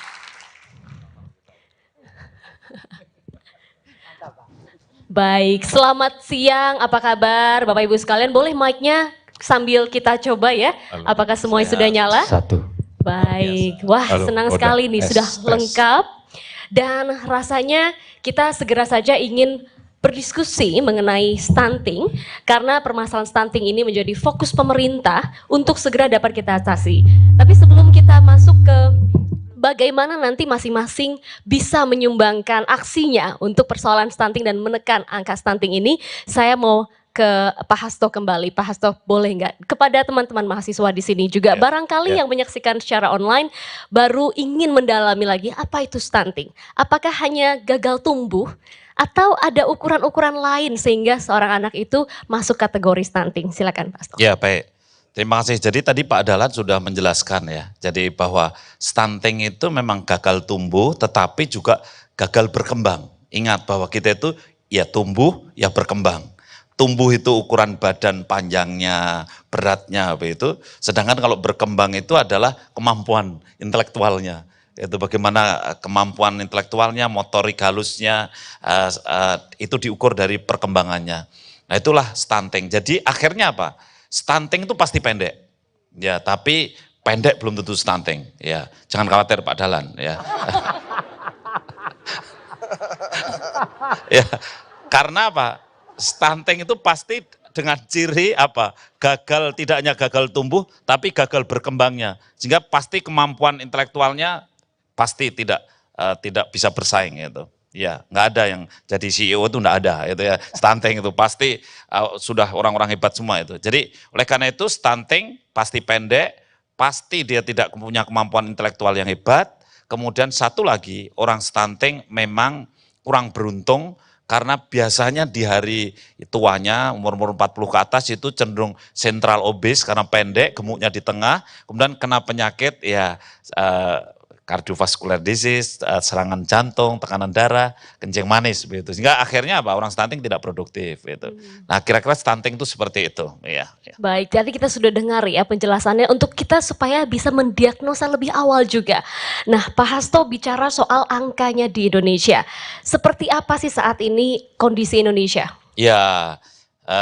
Baik, selamat siang, apa kabar Bapak Ibu sekalian? Boleh mic-nya sambil kita coba ya, apakah semuanya sudah nyala? Satu. Baik, wah senang sekali nih sudah lengkap. Dan rasanya kita segera saja ingin berdiskusi mengenai stunting, karena permasalahan stunting ini menjadi fokus pemerintah untuk segera dapat kita atasi. Tapi sebelum kita masuk ke bagaimana nanti masing-masing bisa menyumbangkan aksinya untuk persoalan stunting dan menekan angka stunting ini, saya mau ke Pak Hasto kembali. Pak Hasto boleh nggak kepada teman-teman mahasiswa di sini juga barangkali yang menyaksikan secara online baru ingin mendalami lagi apa itu stunting. Apakah hanya gagal tumbuh atau ada ukuran-ukuran lain sehingga seorang anak itu masuk kategori stunting? Silakan Pak Hasto. Ya baik. Terima kasih. Jadi tadi Pak Dahlan sudah menjelaskan ya. Jadi bahwa stunting itu memang gagal tumbuh tetapi juga gagal berkembang. Ingat bahwa kita itu ya tumbuh ya berkembang. Tumbuh itu ukuran badan panjangnya, beratnya begitu. Sedangkan kalau berkembang itu adalah kemampuan intelektualnya. Itu bagaimana kemampuan intelektualnya, motorik halusnya, itu diukur dari perkembangannya. Nah itulah stunting. Jadi akhirnya apa? Stunting itu pasti pendek. Ya, tapi pendek belum tentu stunting. Ya, jangan khawatir Pak Dahlan. Ya. Ya, karena apa? Stunting itu pasti dengan ciri apa? Gagal, tidak hanya gagal tumbuh, tapi gagal berkembangnya. Sehingga pasti kemampuan intelektualnya pasti tidak bisa bersaing gitu. Ya, nggak ada yang jadi CEO itu nggak ada itu ya. Stunting itu pasti sudah orang-orang hebat semua itu. Jadi oleh karena itu stunting pasti pendek, pasti dia tidak punya kemampuan intelektual yang hebat. Kemudian satu lagi, orang stunting memang kurang beruntung karena biasanya di hari tuanya umur 40 ke atas itu cenderung sentral obes karena pendek, gemuknya di tengah, kemudian kena penyakit ya cardiovascular disease, serangan jantung, tekanan darah, kencing manis begitu. Sehingga akhirnya apa? Orang stunting tidak produktif gitu. Nah, kira-kira stunting itu seperti itu, ya. Baik, jadi kita sudah dengar ya penjelasannya untuk kita supaya bisa mendiagnosa lebih awal juga. Nah, Pak Hasto bicara soal angkanya di Indonesia. Seperti apa sih saat ini kondisi Indonesia? Ya,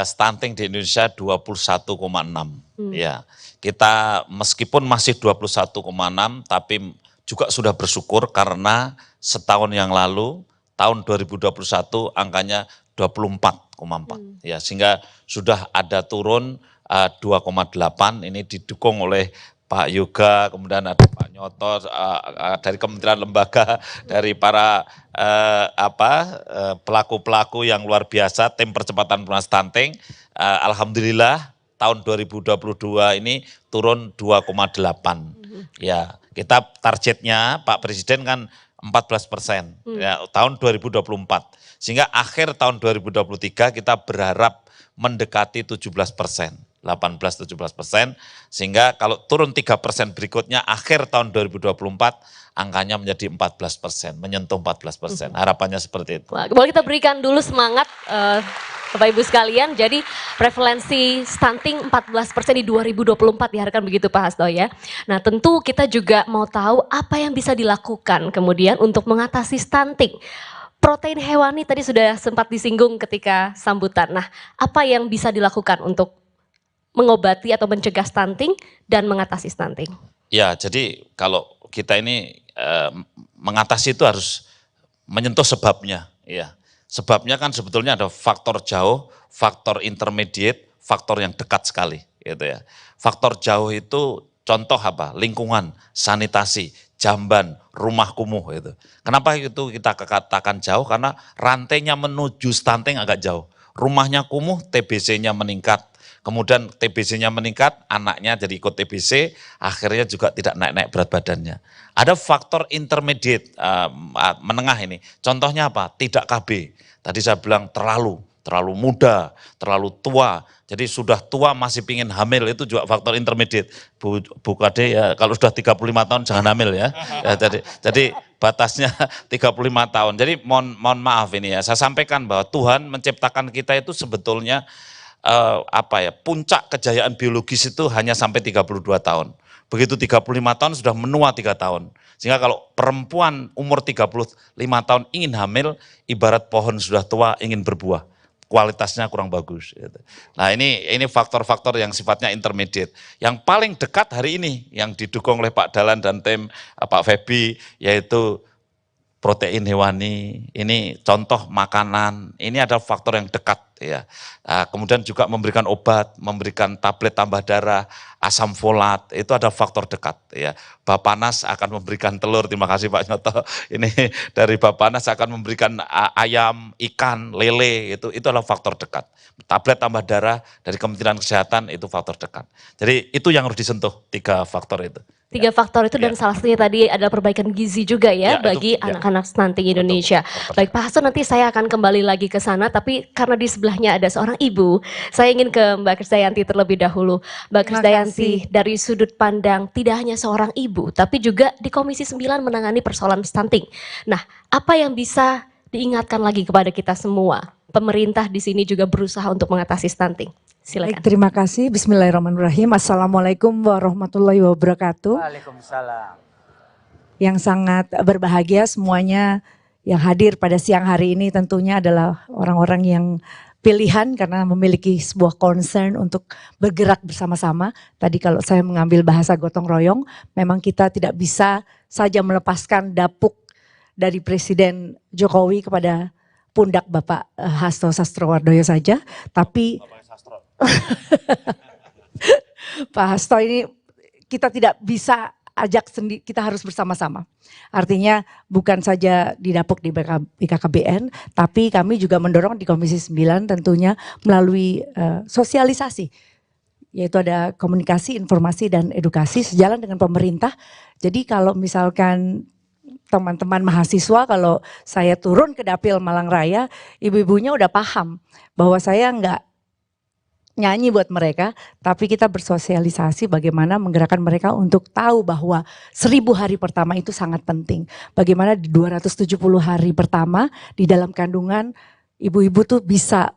stunting di Indonesia 21,6. Ya, kita meskipun masih 21,6 tapi juga sudah bersyukur karena setahun yang lalu, tahun 2021 angkanya 24,4. Ya, sehingga sudah ada turun 2,8, ini didukung oleh Pak Yoga, kemudian ada Pak Nyoto, dari kementerian lembaga, dari para pelaku-pelaku yang luar biasa, tim percepatan penurunan stunting. Alhamdulillah tahun 2022 ini turun 2,8. Ya, kita targetnya Pak Presiden kan 14%, ya, tahun 2024. Sehingga akhir tahun 2023 kita berharap mendekati 17%, 18-17%. Sehingga kalau turun 3% berikutnya akhir tahun 2024 angkanya menjadi 14%, menyentuh 14%. Harapannya seperti itu. Wah, boleh kita berikan dulu semangat Bapak Ibu sekalian. Jadi prevalensi stunting 14% di 2024 diharapkan begitu Pak Hasto ya. Nah tentu kita juga mau tahu apa yang bisa dilakukan kemudian untuk mengatasi stunting. Protein hewani tadi sudah sempat disinggung ketika sambutan. Nah apa yang bisa dilakukan untuk mengobati atau mencegah stunting dan mengatasi stunting? Ya, jadi kalau kita ini mengatasi itu harus menyentuh sebabnya. Ya, sebabnya kan sebetulnya ada faktor jauh, faktor intermediate, faktor yang dekat sekali. Gitu ya. Faktor jauh itu contoh apa? Lingkungan, sanitasi, jamban, rumah kumuh itu. Kenapa itu kita katakan jauh? Karena rantainya menuju stunting agak jauh. Rumahnya kumuh, TBC-nya meningkat. Kemudian TBC-nya meningkat, anaknya jadi ikut TBC, akhirnya juga tidak naik-naik berat badannya. Ada faktor intermediate, menengah ini. Contohnya apa? Tidak KB. Tadi saya bilang terlalu muda, terlalu tua. Jadi sudah tua masih pingin hamil, itu juga faktor intermediate. Bu Kade ya kalau sudah 35 tahun jangan hamil ya. Jadi batasnya 35 tahun. Jadi mohon maaf ini ya, saya sampaikan bahwa Tuhan menciptakan kita itu sebetulnya puncak kejayaan biologis itu hanya sampai 32 tahun. Begitu 35 tahun sudah menua 3 tahun. Sehingga kalau perempuan umur 35 tahun ingin hamil, ibarat pohon sudah tua ingin berbuah. Kualitasnya kurang bagus. Nah ini faktor-faktor yang sifatnya intermediate. Yang paling dekat hari ini yang didukung oleh Pak Dahlan dan tim Pak Febi yaitu protein hewani, ini contoh makanan, ini ada faktor yang dekat ya. Kemudian juga memberikan obat, memberikan tablet tambah darah, asam folat, itu ada faktor dekat ya. Bapanas akan memberikan telur, terima kasih Pak Nyoto. Ini dari Bapanas akan memberikan ayam, ikan, lele, itu adalah faktor dekat. Tablet tambah darah dari Kementerian Kesehatan itu faktor dekat. Jadi itu yang harus disentuh, 3 faktor itu. 3 faktor itu dan salah satunya tadi adalah perbaikan gizi juga ya bagi anak-anak stunting Indonesia. Betul. Baik Pak Hasto, nanti saya akan kembali lagi ke sana, tapi karena di sebelahnya ada seorang ibu, saya ingin ke Mbak Krisdayanti terlebih dahulu. Mbak Krisdayanti, dari sudut pandang tidak hanya seorang ibu, tapi juga di Komisi 9 menangani persoalan stunting. Nah, apa yang bisa diingatkan lagi kepada kita semua? Pemerintah di sini juga berusaha untuk mengatasi stunting. Silakan. Baik, terima kasih. Bismillahirrahmanirrahim. Assalamualaikum warahmatullahi wabarakatuh. Waalaikumsalam. yang sangat berbahagia semuanya yang hadir pada siang hari ini tentunya adalah orang-orang yang pilihan karena memiliki sebuah concern untuk bergerak bersama-sama. Tadi kalau saya mengambil bahasa gotong royong, memang kita tidak bisa saja melepaskan dapuk dari Presiden Jokowi kepada pundak Bapak Hasto Sastrowardoyo saja, tapi Pak Hasto ini kita tidak bisa ajak sendiri, kita harus bersama-sama. Artinya bukan saja didapuk di BKKBN, tapi kami juga mendorong di Komisi 9 tentunya melalui sosialisasi, yaitu ada komunikasi, informasi, dan edukasi sejalan dengan pemerintah. Jadi kalau misalkan teman-teman mahasiswa, kalau saya turun ke Dapil Malang Raya, ibu-ibunya udah paham bahwa saya nggak nyanyi buat mereka, tapi kita bersosialisasi bagaimana menggerakkan mereka untuk tahu bahwa 1000 hari pertama itu sangat penting. Bagaimana di 270 hari pertama di dalam kandungan ibu-ibu tuh bisa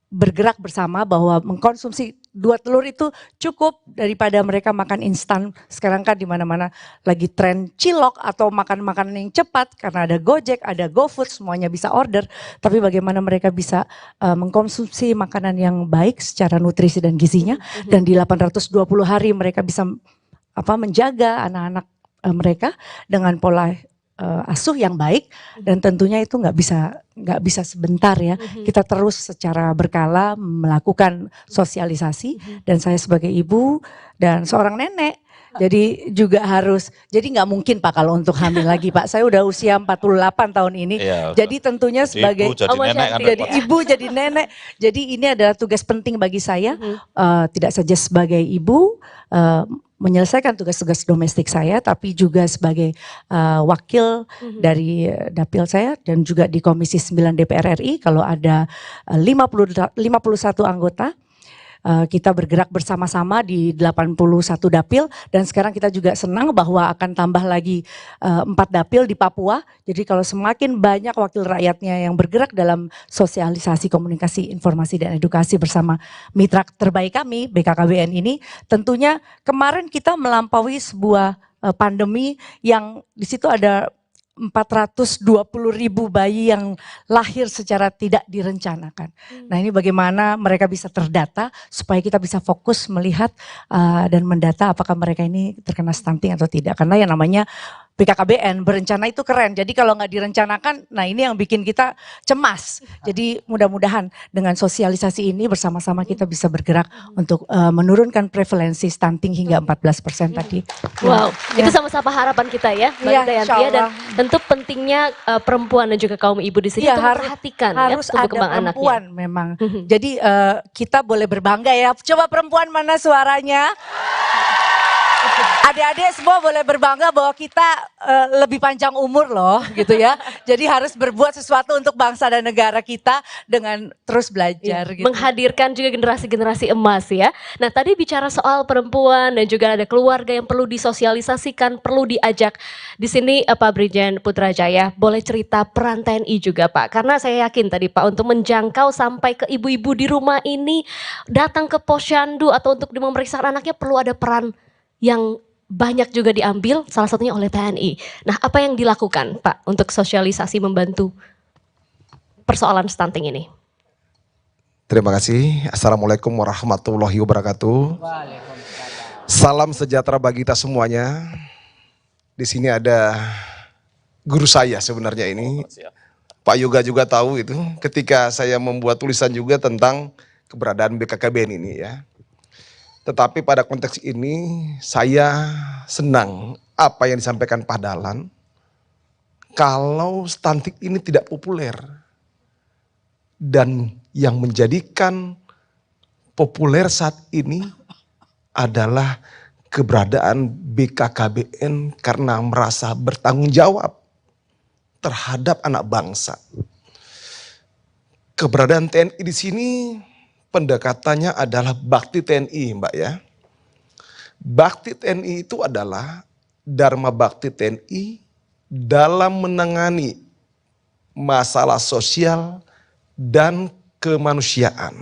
bergerak bersama bahwa mengkonsumsi 2 telur itu cukup daripada mereka makan instan. Sekarang kan di mana-mana lagi tren cilok atau makan makanan yang cepat karena ada Gojek, ada GoFood, semuanya bisa order. Tapi bagaimana mereka bisa mengkonsumsi makanan yang baik secara nutrisi dan gizinya, dan di 820 hari mereka bisa menjaga anak-anak mereka dengan pola asuh yang baik, dan tentunya itu nggak bisa sebentar ya. Kita terus secara berkala melakukan sosialisasi, dan saya sebagai ibu dan seorang nenek jadi juga harus, jadi nggak mungkin Pak kalau untuk hamil lagi Pak. Saya udah usia 48 tahun ini, jadi tentunya sebagai ibu jadi nenek, jadi ini adalah tugas penting bagi saya, tidak saja sebagai ibu menyelesaikan tugas-tugas domestik saya, tapi juga sebagai wakil dari dapil saya dan juga di Komisi 9 DPR RI. Kalau ada 51 anggota, kita bergerak bersama-sama di 81 dapil, dan sekarang kita juga senang bahwa akan tambah lagi 4 dapil di Papua. Jadi kalau semakin banyak wakil rakyatnya yang bergerak dalam sosialisasi, komunikasi, informasi, dan edukasi bersama mitra terbaik kami BKKBN ini, tentunya kemarin kita melampaui sebuah pandemi yang di situ ada 420.000 bayi yang lahir secara tidak direncanakan. Nah ini bagaimana mereka bisa terdata supaya kita bisa fokus melihat dan mendata apakah mereka ini terkena stunting atau tidak. Karena yang namanya BKKBN berencana itu keren. Jadi kalau nggak direncanakan, nah ini yang bikin kita cemas. Jadi mudah-mudahan dengan sosialisasi ini bersama-sama kita bisa bergerak untuk menurunkan prevalensi stunting hingga 14% tadi. Wow, itu sama-sama harapan kita ya, Mbak Dayanti, dan tentu pentingnya perempuan dan juga kaum ibu di sini untuk memperhatikan harus tumbuh kembang ada perempuan anaknya. Memang. Jadi kita boleh berbangga ya. Coba perempuan mana suaranya? Adik-adik semua boleh berbangga bahwa kita lebih panjang umur loh gitu ya. Jadi harus berbuat sesuatu untuk bangsa dan negara kita dengan terus belajar. Gitu. Menghadirkan juga generasi-generasi emas ya. Nah tadi bicara soal perempuan dan juga ada keluarga yang perlu disosialisasikan, perlu diajak. Di sini Pak Brigjen Putrajaya boleh cerita peran TNI juga Pak. Karena saya yakin tadi Pak untuk menjangkau sampai ke ibu-ibu di rumah ini, datang ke posyandu atau untuk memeriksakan anaknya perlu ada peran yang banyak juga diambil, salah satunya oleh TNI. Nah, apa yang dilakukan, Pak, untuk sosialisasi membantu persoalan stunting ini? Terima kasih. Assalamualaikum warahmatullahi wabarakatuh. Salam sejahtera bagi kita semuanya. Di sini ada guru saya sebenarnya ini. Pak Yoga juga tahu itu. Ketika saya membuat tulisan juga tentang keberadaan BKKBN ini ya. Tetapi pada konteks ini saya senang apa yang disampaikan Pak Dahlan. Kalau stunting ini tidak populer. Dan yang menjadikan populer saat ini adalah keberadaan BKKBN karena merasa bertanggung jawab terhadap anak bangsa. Keberadaan TNI di sini pendekatannya adalah bakti TNI, Mbak ya. Bakti TNI itu adalah dharma bakti TNI dalam menangani masalah sosial dan kemanusiaan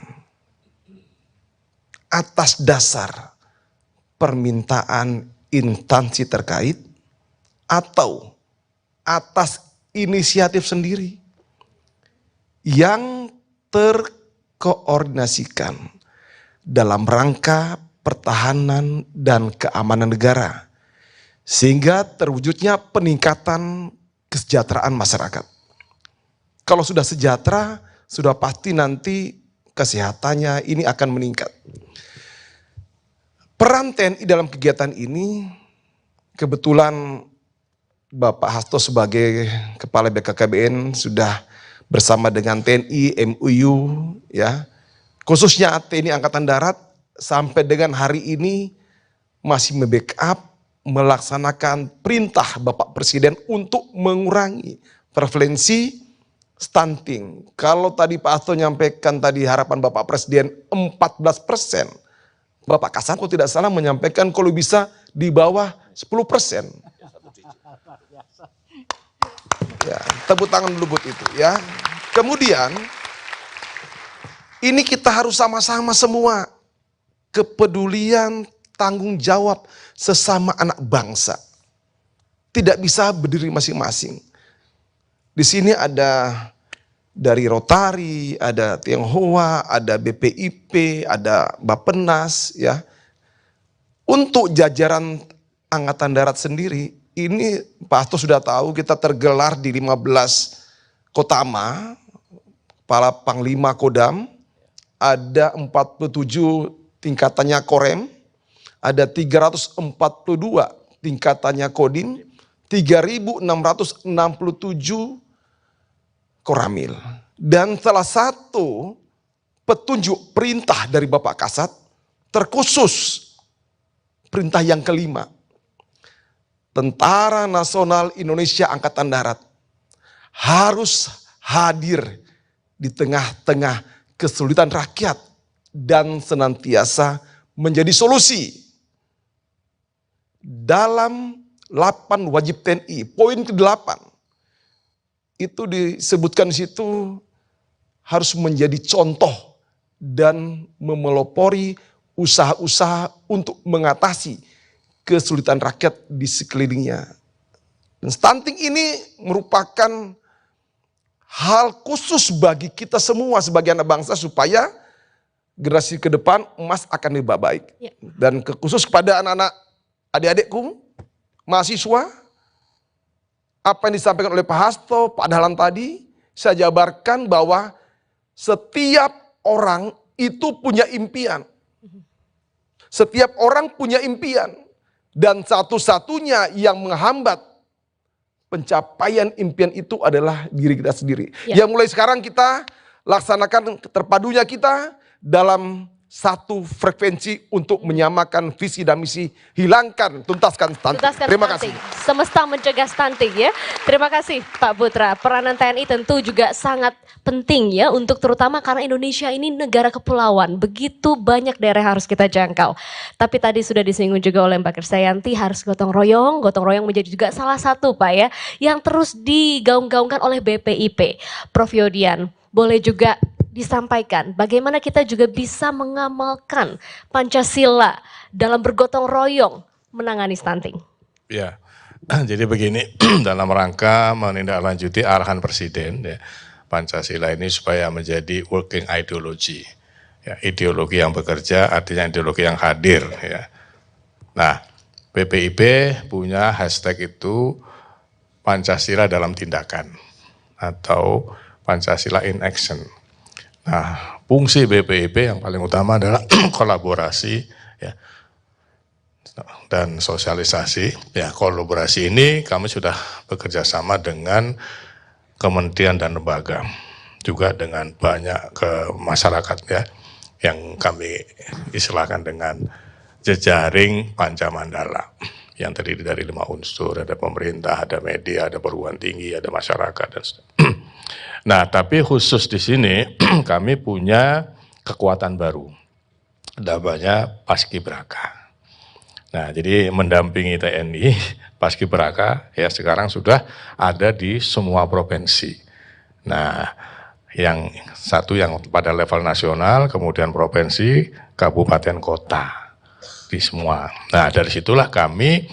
atas dasar permintaan instansi terkait atau atas inisiatif sendiri yang terkoordinasikan dalam rangka pertahanan dan keamanan negara, sehingga terwujudnya peningkatan kesejahteraan masyarakat. Kalau sudah sejahtera, sudah pasti nanti kesehatannya ini akan meningkat. Peran TNI dalam kegiatan ini, kebetulan Bapak Hasto sebagai Kepala BKKBN sudah bersama dengan TNI, MUU, ya, khususnya TNI Angkatan Darat sampai dengan hari ini masih membackup, melaksanakan perintah Bapak Presiden untuk mengurangi prevalensi stunting. Kalau tadi Pak Hasto menyampaikan tadi harapan Bapak Presiden 14%, Bapak Kasat kalau tidak salah menyampaikan kalau bisa di bawah 10%. Ya, tepuk tangan dulu buat itu ya. Kemudian ini kita harus sama-sama semua kepedulian, tanggung jawab sesama anak bangsa. Tidak bisa berdiri masing-masing. Di sini ada dari Rotary, ada Tionghoa, ada BPIP, ada Bappenas, ya. Untuk jajaran Angkatan Darat sendiri, ini Pak Hasto sudah tahu kita tergelar di 15 Kotama, Kepala Panglima Kodam, ada 47 tingkatannya Korem, ada 342 tingkatannya Kodim, 3.667 Koramil. Dan salah satu petunjuk perintah dari Bapak Kasat, terkhusus perintah yang kelima, Tentara Nasional Indonesia Angkatan Darat harus hadir di tengah-tengah kesulitan rakyat dan senantiasa menjadi solusi. Dalam 8 wajib TNI, poin ke-8, itu disebutkan di situ harus menjadi contoh dan memelopori usaha-usaha untuk mengatasi kesulitan rakyat di sekelilingnya. Dan stunting ini merupakan hal khusus bagi kita semua sebagai anak bangsa supaya generasi ke depan emas akan lebih baik. Dan khusus kepada anak-anak adik-adikku, mahasiswa, apa yang disampaikan oleh Pak Hasto, Pak Dahlan tadi, saya jabarkan bahwa setiap orang itu punya impian. Setiap orang punya impian. Dan satu-satunya yang menghambat pencapaian impian itu adalah diri kita sendiri. Yang mulai sekarang kita laksanakan terpadunya kita dalam satu frekuensi untuk menyamakan visi dan misi, hilangkan, tuntaskan stunting. Terima kasih. Semesta mencegah stunting ya. Terima kasih Pak Putra. Peranan TNI tentu juga sangat penting ya, untuk terutama karena Indonesia ini negara kepulauan. Begitu banyak daerah yang harus kita jangkau. Tapi tadi sudah disinggung juga oleh Mbak Krisdayanti, harus gotong royong. Gotong royong menjadi juga salah satu Pak ya, yang terus digaung-gaungkan oleh BPIP. Prof Yodian, boleh juga disampaikan bagaimana kita juga bisa mengamalkan Pancasila dalam bergotong royong menangani stunting. Ya, jadi begini, dalam rangka menindaklanjuti arahan Presiden, ya, Pancasila ini supaya menjadi working ideology, ya, ideologi yang bekerja artinya ideologi yang hadir. Ya. Nah, BPIP punya hashtag itu Pancasila dalam tindakan atau Pancasila in action. Nah, fungsi BPIP yang paling utama adalah kolaborasi, ya, dan sosialisasi. Ya, kolaborasi ini kami sudah bekerja sama dengan kementerian dan lembaga, juga dengan banyak ke masyarakat ya, yang kami istilahkan dengan jejaring Pancamandala, yang terdiri dari 5 unsur, ada pemerintah, ada media, ada perguruan tinggi, ada masyarakat dan Nah, tapi khusus di sini kami punya kekuatan baru, namanya Paskibraka. Nah, jadi mendampingi TNI, Paskibraka ya sekarang sudah ada di semua provinsi. Nah, yang satu yang pada level nasional, kemudian provinsi, kabupaten, kota, di semua. Nah, dari situlah kami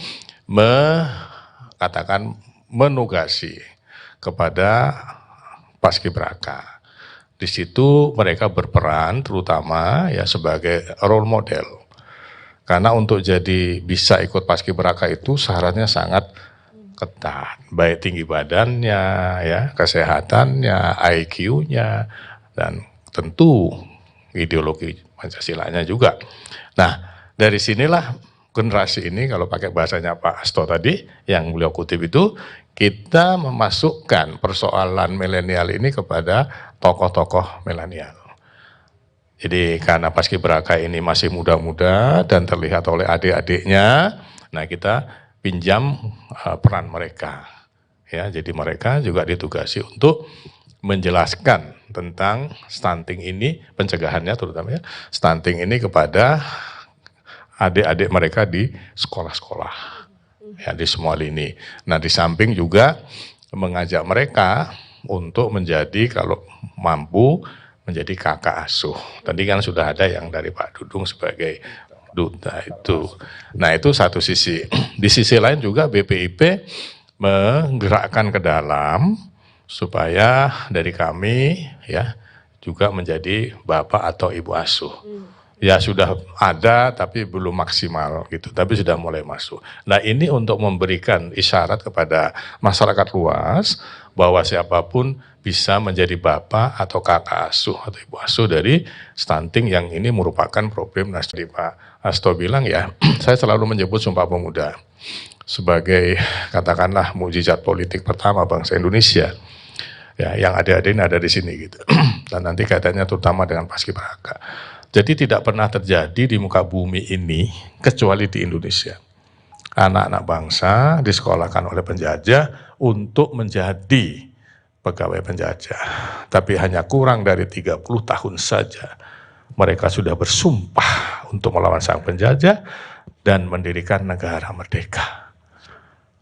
katakan menugasi kepada paskibraka. Di situ mereka berperan terutama ya sebagai role model. Karena untuk jadi bisa ikut paskibraka itu syaratnya sangat ketat, baik tinggi badannya, ya, kesehatannya, IQ-nya, dan tentu ideologi Pancasilanya juga. Nah, dari sinilah generasi ini, kalau pakai bahasanya Pak Hasto tadi, yang beliau kutip itu, kita memasukkan persoalan milenial ini kepada tokoh-tokoh milenial. Jadi karena paskibraka ini masih muda-muda dan terlihat oleh adik-adiknya, nah kita pinjam peran mereka. Ya, jadi mereka juga ditugasi untuk menjelaskan tentang stunting ini, pencegahannya terutama ya, stunting ini kepada adik-adik mereka di sekolah-sekolah, ya di semua lini. Nah di samping juga mengajak mereka untuk menjadi kalau mampu menjadi kakak asuh. Tadi kan sudah ada yang dari Pak Dudung sebagai duta itu. Nah itu satu sisi. Di sisi lain juga BPIP menggerakkan ke dalam supaya dari kami ya juga menjadi bapak atau ibu asuh. Ya sudah ada tapi belum maksimal gitu, tapi sudah mulai masuk. Nah ini untuk memberikan isyarat kepada masyarakat luas bahwa siapapun bisa menjadi bapak atau kakak asuh atau ibu asuh dari stunting yang ini merupakan problem nasional. Pak Hasto bilang ya, saya selalu menyebut Sumpah Pemuda sebagai katakanlah mukjizat politik pertama bangsa Indonesia. Ya, yang adik-adik ada di sini gitu. Dan nanti kaitannya terutama dengan paskibraka. Jadi tidak pernah terjadi di muka bumi ini kecuali di Indonesia. Anak-anak bangsa disekolahkan oleh penjajah untuk menjadi pegawai penjajah. Tapi hanya kurang dari 30 tahun saja mereka sudah bersumpah untuk melawan sang penjajah dan mendirikan negara merdeka.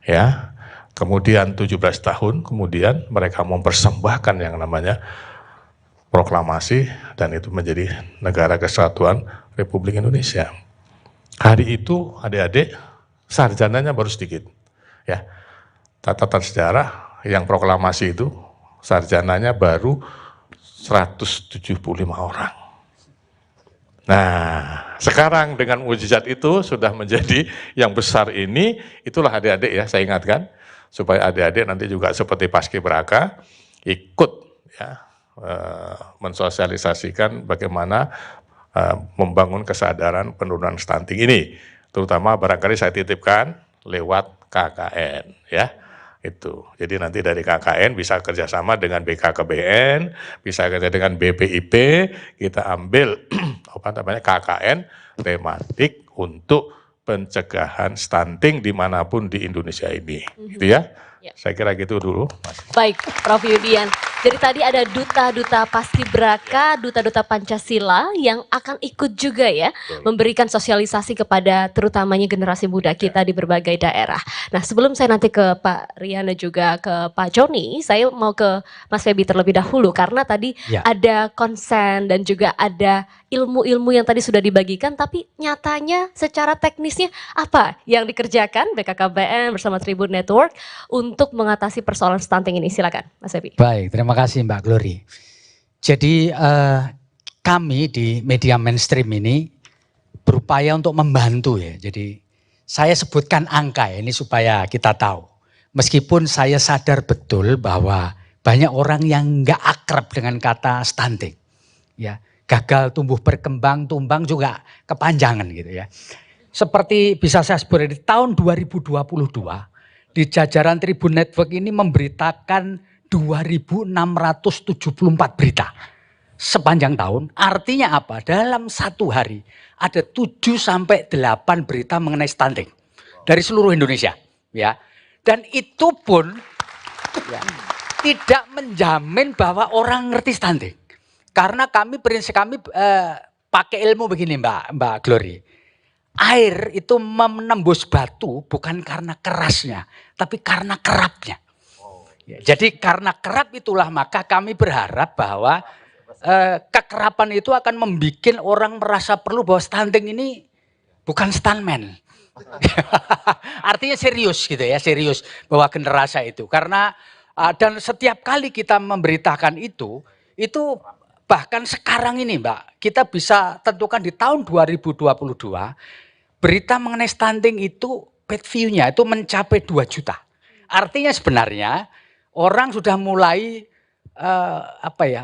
Ya. Kemudian 17 tahun kemudian mereka mempersembahkan yang namanya proklamasi dan itu menjadi Negara Kesatuan Republik Indonesia. Hari itu adik-adik sarjananya baru sedikit. Ya. Catatan sejarah yang proklamasi itu sarjananya baru 175 orang. Nah, sekarang dengan mukjizat itu sudah menjadi yang besar ini, itulah adik-adik ya, saya ingatkan supaya adik-adik nanti juga seperti paskibraka ikut ya mensosialisasikan bagaimana membangun kesadaran penurunan stunting ini, terutama barangkali saya titipkan lewat KKN ya. Itu. Jadi nanti dari KKN bisa kerjasama dengan BKKBN, bisa kerja dengan BPIP, kita ambil apa namanya KKN tematik untuk pencegahan stunting dimanapun di Indonesia ini, gitu ya. Saya kira gitu dulu. Baik, Prof. Yudian. Jadi tadi ada duta-duta paskibraka, duta-duta Pancasila yang akan ikut juga ya, memberikan sosialisasi kepada terutamanya generasi muda kita di berbagai daerah. Nah sebelum saya nanti ke Pak Rian dan juga ke Pak Joni, saya mau ke Mas Febi terlebih dahulu karena tadi ada konsen dan juga ada ilmu-ilmu yang tadi sudah dibagikan, tapi nyatanya secara teknisnya apa yang dikerjakan BKKBN bersama Tribun Network untuk mengatasi persoalan stunting ini? Silakan Mas Febi. Baik, terima kasih Mbak Glory. Jadi kami di media mainstream ini berupaya untuk membantu ya. Jadi saya sebutkan angka ya, ini supaya kita tahu. Meskipun saya sadar betul bahwa banyak orang yang nggak akrab dengan kata stunting. Ya, gagal tumbuh berkembang, tumbang juga kepanjangan gitu ya. Seperti bisa saya sebut di tahun 2022 di jajaran Tribun Network ini memberitakan 2.674 berita sepanjang tahun. Artinya apa? Dalam satu hari ada 7-8 berita mengenai stunting dari seluruh Indonesia. Ya, dan itu pun ya, tidak menjamin bahwa orang ngerti stunting. Karena prinsip kami pakai ilmu begini Mbak Glory. Air itu menembus batu bukan karena kerasnya, tapi karena kerapnya. Ya, jadi karena kerap itulah maka kami berharap bahwa kekerapan itu akan membuat orang merasa perlu bahwa stunting ini bukan stuntman. Artinya serius gitu ya, serius bahwa generasi itu. Karena dan setiap kali kita memberitakan itu bahkan sekarang ini Mbak, kita bisa tentukan di tahun 2022, berita mengenai stunting itu page view-nya itu mencapai 2 juta. Artinya sebenarnya orang sudah mulai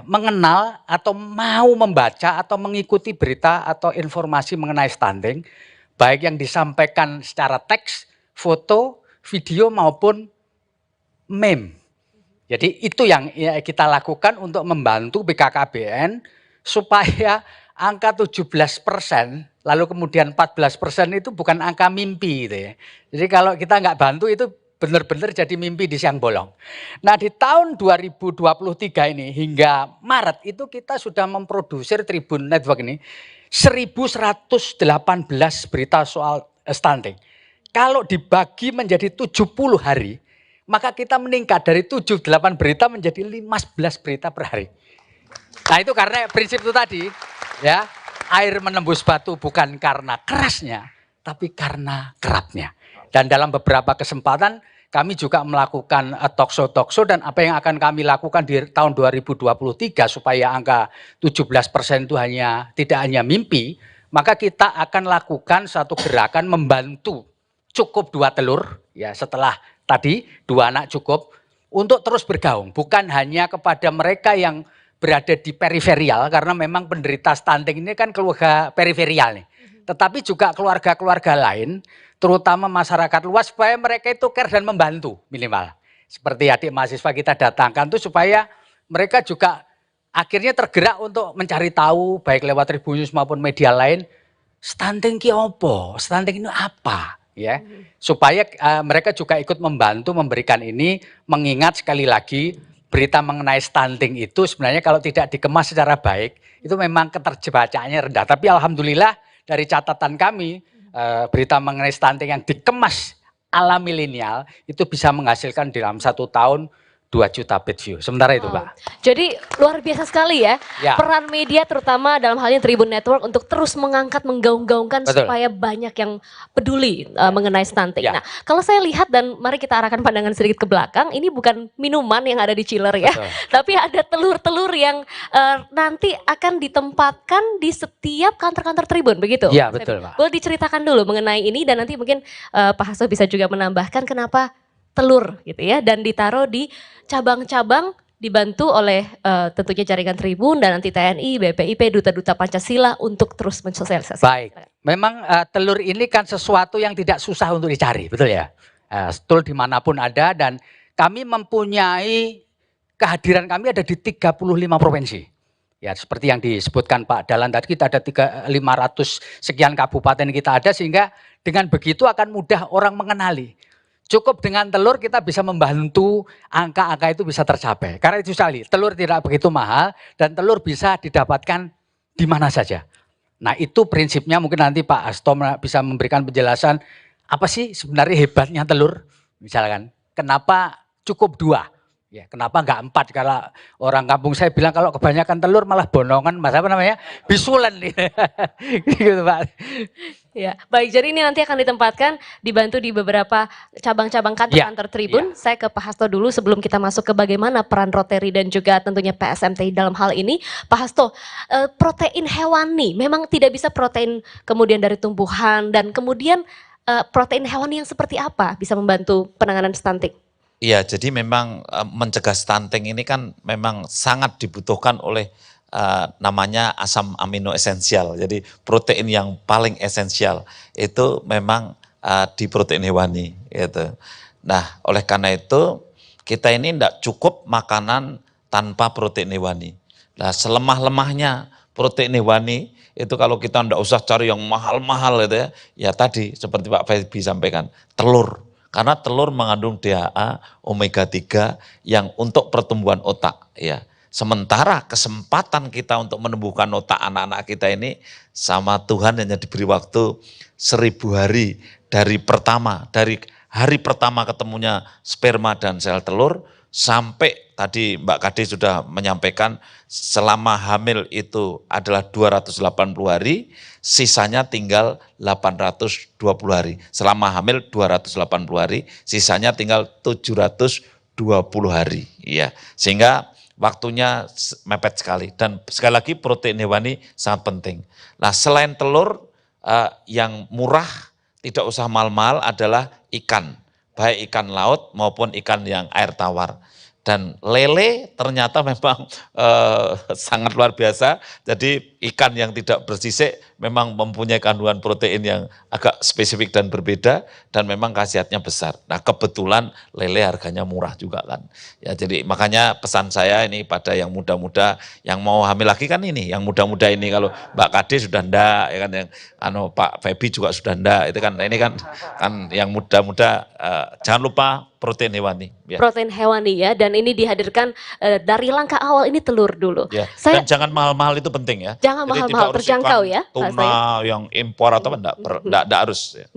mengenal atau mau membaca atau mengikuti berita atau informasi mengenai stunting, baik yang disampaikan secara teks, foto, video maupun meme. Jadi itu yang kita lakukan untuk membantu BKKBN supaya angka 17% lalu kemudian 14% itu bukan angka mimpi gitu ya. Jadi kalau kita nggak bantu itu benar-benar jadi mimpi di siang bolong. Nah di tahun 2023 ini hingga Maret itu kita sudah memproduksi Tribun Network ini 1118 berita soal stunting. Kalau dibagi menjadi 70 hari, maka kita meningkat dari 78 berita menjadi 15 berita per hari. Nah itu karena prinsip itu tadi, ya, air menembus batu bukan karena kerasnya, tapi karena kerapnya. Dan dalam beberapa kesempatan kami juga melakukan talk show dan apa yang akan kami lakukan di tahun 2023 supaya angka 17% itu tidak hanya mimpi, maka kita akan lakukan satu gerakan membantu cukup 2 telur, ya setelah tadi 2 anak cukup, untuk terus bergaung. Bukan hanya kepada mereka yang berada di periferial, karena memang penderita stunting ini kan keluarga periferial nih. Tetapi juga keluarga-keluarga lain, terutama masyarakat luas, supaya mereka itu care dan membantu minimal. Seperti adik mahasiswa kita datangkan tuh supaya mereka juga akhirnya tergerak untuk mencari tahu, baik lewat Tribun News maupun media lain, stunting ki opo, stunting itu apa? Ya, supaya mereka juga ikut membantu memberikan ini, mengingat sekali lagi berita mengenai stunting itu sebenarnya kalau tidak dikemas secara baik itu memang keterbacaannya rendah. Tapi alhamdulillah dari catatan kami berita mengenai stunting yang dikemas ala milenial itu bisa menghasilkan dalam 1 tahun 2 juta page view. Sementara itu, Pak. Jadi luar biasa sekali ya, Ya. peran media terutama dalam hal ini Tribun Network untuk terus mengangkat, menggaung-gaungkan Betul. supaya banyak yang peduli mengenai stunting. Nah, kalau saya lihat dan mari kita arahkan pandangan sedikit ke belakang, ini bukan minuman yang ada di chiller ya, Betul. tapi ada telur-telur yang nanti akan ditempatkan di setiap kantor-kantor Tribun, begitu? Iya, betul, Pak. Boleh diceritakan dulu mengenai ini dan nanti mungkin Pak Hasto bisa juga menambahkan kenapa telur gitu ya, dan ditaruh di cabang-cabang dibantu oleh tentunya jaringan Tribun dan nanti TNI, BPIP, Duta-Duta Pancasila untuk terus mensosialisasikan. Baik, memang telur ini kan sesuatu yang tidak susah untuk dicari, betul ya? Telur dimanapun ada dan kami mempunyai, kehadiran kami ada di 35 provinsi. Ya seperti yang disebutkan Pak Dahlan tadi, kita ada 500 sekian kabupaten kita ada, sehingga dengan begitu akan mudah orang mengenali. Cukup dengan telur kita bisa membantu angka-angka itu bisa tercapai. Karena itu sekali, telur tidak begitu mahal dan telur bisa didapatkan di mana saja. Nah itu prinsipnya, mungkin nanti Pak Hasto bisa memberikan penjelasan apa sih sebenarnya hebatnya telur. Misalkan kenapa cukup 2? Ya, kenapa enggak 4? Kalau orang kampung saya bilang kalau kebanyakan telur malah bonongan, mas apa namanya, bisulan nih. Gitu Pak. Ya, baik. Jadi ini nanti akan ditempatkan, dibantu di beberapa cabang-cabang kantor-kantor Tribun. Saya ke Pak Hasto dulu sebelum kita masuk ke bagaimana peran Rotary dan juga tentunya PSMTI dalam hal ini. Pak Hasto, protein hewani memang tidak bisa protein kemudian dari tumbuhan, dan kemudian protein hewani yang seperti apa bisa membantu penanganan stunting? Iya, jadi memang mencegah stunting ini kan memang sangat dibutuhkan oleh namanya asam amino esensial. Jadi protein yang paling esensial itu memang di protein hewani. Gitu. Nah, oleh karena itu kita ini tidak cukup makanan tanpa protein hewani. Nah, selemah-lemahnya protein hewani itu kalau kita tidak usah cari yang mahal-mahal gitu ya. Ya tadi seperti Pak Feby sampaikan, telur. Karena telur mengandung DHA, omega 3 yang untuk pertumbuhan otak. Ya. Sementara kesempatan kita untuk menumbuhkan otak anak-anak kita ini sama Tuhan hanya diberi waktu 1000 hari dari hari pertama ketemunya sperma dan sel telur sampai tadi Mbak Kade sudah menyampaikan selama hamil itu adalah 280 hari, sisanya tinggal 820 hari. Selama hamil 280 hari, sisanya tinggal 720 hari. Ya, sehingga waktunya mepet sekali. Dan sekali lagi protein hewani sangat penting. Nah, selain telur yang murah, tidak usah mahal-mahal adalah ikan. Baik ikan laut maupun ikan yang air tawar. Dan lele ternyata memang sangat luar biasa. Jadi ikan yang tidak bersisik memang mempunyai kandungan protein yang agak spesifik dan berbeda. Dan memang khasiatnya besar. Nah kebetulan lele harganya murah juga kan. Ya jadi makanya pesan saya ini pada yang muda-muda yang mau hamil lagi kan ini. Yang muda-muda ini kalau Mbak Kade sudah ndak, ya kan, yang Pak Febi juga sudah ndak. Itu kan ini kan yang muda-muda jangan lupa protein hewani. Ya. Protein hewani ya, dan ini dihadirkan dari langkah awal ini telur dulu. Ya. Dan jangan mahal-mahal itu penting ya. Jangan mahal-mahal, terjangkau ya. Tuna yang impor atau enggak harus. Ya.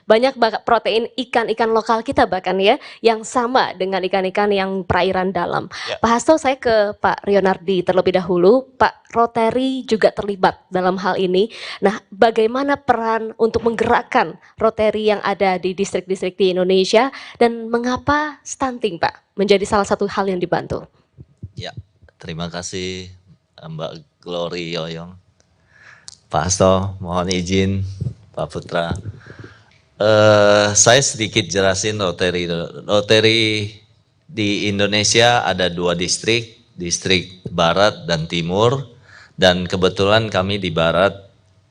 Banyak protein ikan-ikan lokal kita bahkan ya, yang sama dengan ikan-ikan yang perairan dalam. Ya. Pak Hasto, saya ke Pak Rionardi terlebih dahulu. Pak Rotary juga terlibat dalam hal ini. Nah, bagaimana peran untuk menggerakkan Rotary yang ada di distrik-distrik di Indonesia, dan mengapa stunting, Pak, menjadi salah satu hal yang dibantu? Ya, terima kasih Mbak Glory Yoyong. Pak Hasto, mohon izin Pak Putra. Saya sedikit jelasin Rotary. Rotary di Indonesia ada 2 distrik, distrik Barat dan Timur. Dan kebetulan kami di Barat,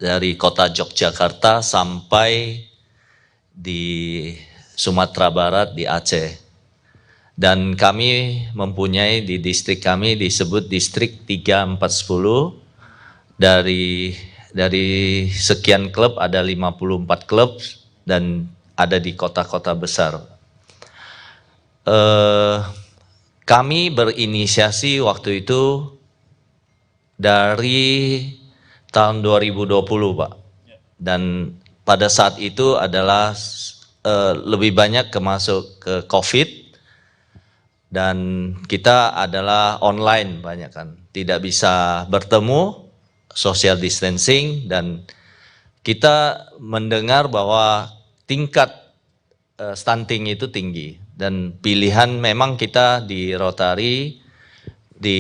dari kota Yogyakarta sampai di Sumatera Barat di Aceh. Dan kami mempunyai di distrik kami disebut distrik 3, 4, 10. Dari sekian klub ada 54 klub dan ada di kota-kota besar. Kami berinisiasi waktu itu dari tahun 2020, Pak. Dan pada saat itu adalah lebih banyak masuk ke COVID, dan kita adalah online banyak kan, tidak bisa bertemu, social distancing, dan kita mendengar bahwa tingkat stunting itu tinggi, dan pilihan memang kita di Rotary di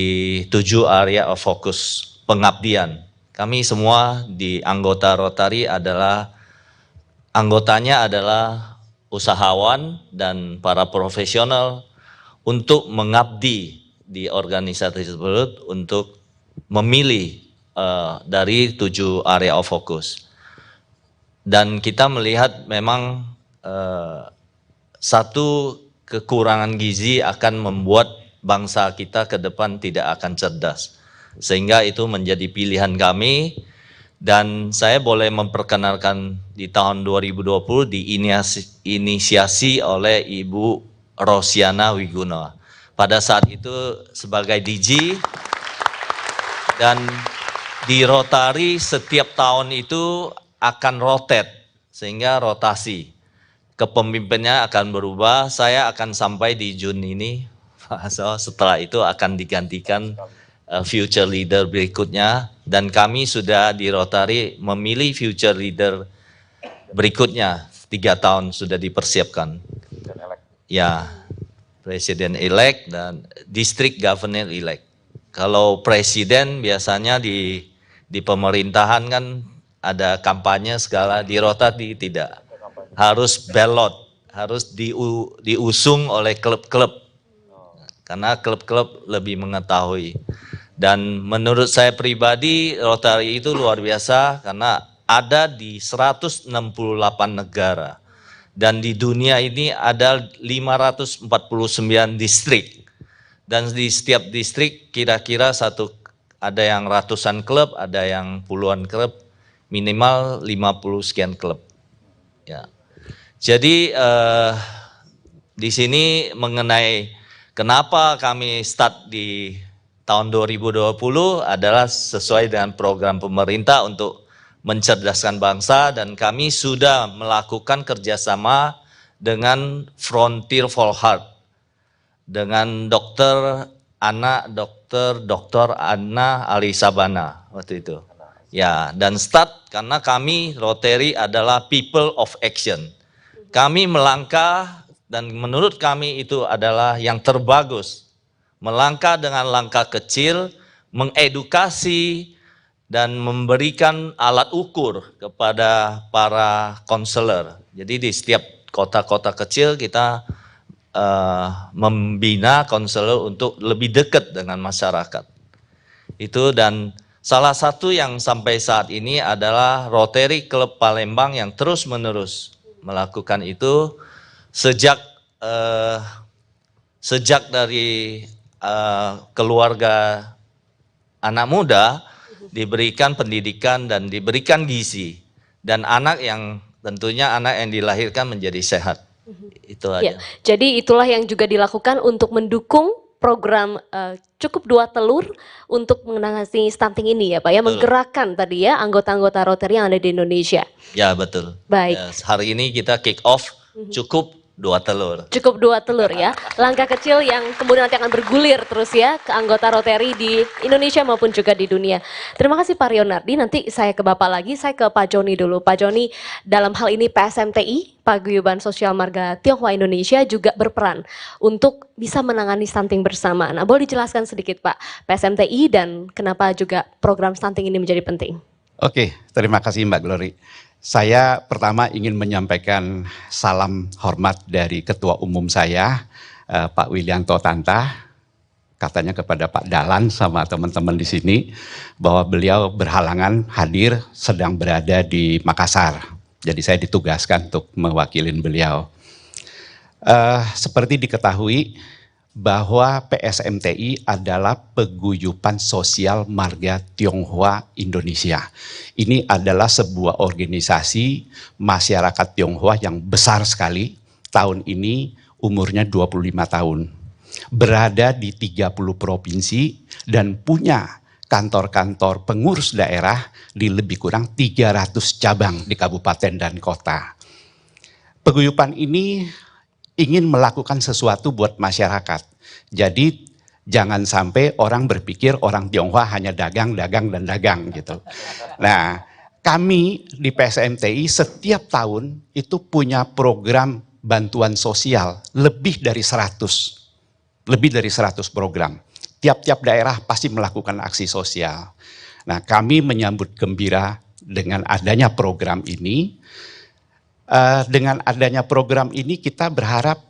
7 area of focus pengabdian. Kami semua di anggota Rotary anggotanya adalah usahawan dan para profesional untuk mengabdi di organisasi tersebut, untuk memilih dari 7 area of focus. Dan kita melihat memang satu kekurangan gizi akan membuat bangsa kita ke depan tidak akan cerdas. Sehingga itu menjadi pilihan kami, dan saya boleh memperkenalkan di tahun 2020 diinisiasi oleh Ibu Rosiana Wiguna. Pada saat itu sebagai DG, dan di Rotary setiap tahun itu akan rotate, sehingga rotasi. Kepemimpinannya akan berubah, saya akan sampai di Juni ini. Setelah itu akan digantikan future leader berikutnya, dan kami sudah di Rotary memilih future leader berikutnya 3 tahun sudah dipersiapkan. Ya, presiden elect dan district governor elect. Kalau presiden biasanya di pemerintahan kan ada kampanye segala, di Rotary tidak. Harus ballot, harus diusung oleh klub-klub. Karena klub-klub lebih mengetahui. Dan menurut saya pribadi, Rotary itu luar biasa karena ada di 168 negara. Dan di dunia ini ada 549 distrik. Dan di setiap distrik kira-kira ada yang ratusan klub, ada yang puluhan klub, minimal 50 sekian klub. Ya. Jadi di sini mengenai kenapa kami start di tahun 2020 adalah sesuai dengan program pemerintah untuk mencerdaskan bangsa, dan kami sudah melakukan kerjasama dengan Frontier for Heart, dengan Dr. anak Dr. Anna Alisabana waktu itu. Ya, dan start karena kami Rotary adalah people of action. Kami melangkah dan menurut kami itu adalah yang terbagus. Melangkah dengan langkah kecil, mengedukasi dan memberikan alat ukur kepada para konselor. Jadi di setiap kota-kota kecil kita membina konselor untuk lebih dekat dengan masyarakat. Itu dan salah satu yang sampai saat ini adalah Rotary Club Palembang yang terus-menerus melakukan itu sejak dari keluarga anak muda diberikan pendidikan dan diberikan gizi dan anak yang tentunya anak yang dilahirkan menjadi sehat. Itu aja. Ya, jadi itulah yang juga dilakukan untuk mendukung program cukup 2 telur untuk menangani stunting ini ya Pak ya, menggerakkan tadi ya anggota-anggota Rotary yang ada di Indonesia. Ya betul. Baik. Ya, hari ini kita kick off cukup 2 telur. Cukup 2 telur ya, langkah kecil yang kemudian nanti akan bergulir terus ya ke anggota Rotary di Indonesia maupun juga di dunia. Terima kasih Pak Rionardi, nanti saya ke Bapak lagi, saya ke Pak Joni dulu. Pak Joni, dalam hal ini PSMTI, Paguyuban Sosial Marga Tionghoa Indonesia juga berperan untuk bisa menangani stunting bersama. Nah, boleh dijelaskan sedikit Pak, PSMTI dan kenapa juga program stunting ini menjadi penting? Oke, terima kasih Mbak Glory. Saya pertama ingin menyampaikan salam hormat dari Ketua Umum saya, Pak Willianto Tanta, katanya kepada Pak Dahlan sama teman-teman di sini, bahwa beliau berhalangan hadir sedang berada di Makassar. Jadi saya ditugaskan untuk mewakilin beliau. Seperti diketahui bahwa PSMTI adalah Paguyuban Sosial Marga Tionghoa Indonesia. Ini adalah sebuah organisasi masyarakat Tionghoa yang besar sekali. Tahun ini umurnya 25 tahun. Berada di 30 provinsi dan punya kantor-kantor pengurus daerah di lebih kurang 300 cabang di kabupaten dan kota. Paguyuban ini ingin melakukan sesuatu buat masyarakat. Jadi jangan sampai orang berpikir orang Tionghoa hanya dagang, dagang, dan dagang gitu. Nah, kami di PSMTI setiap tahun itu punya program bantuan sosial lebih dari 100 program. Tiap-tiap daerah pasti melakukan aksi sosial. Nah, kami menyambut gembira dengan adanya program ini. Dengan adanya program ini kita berharap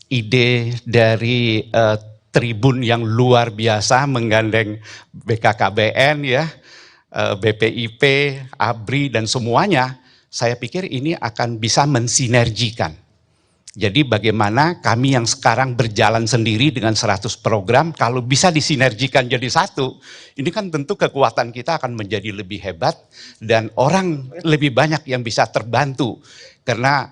ide dari Tribun yang luar biasa menggandeng BKKBN ya, BPIP, ABRI dan semuanya, saya pikir ini akan bisa mensinergikan. Jadi bagaimana kami yang sekarang berjalan sendiri dengan 100 program, kalau bisa disinergikan jadi satu, ini kan tentu kekuatan kita akan menjadi lebih hebat dan orang lebih banyak yang bisa terbantu. Karena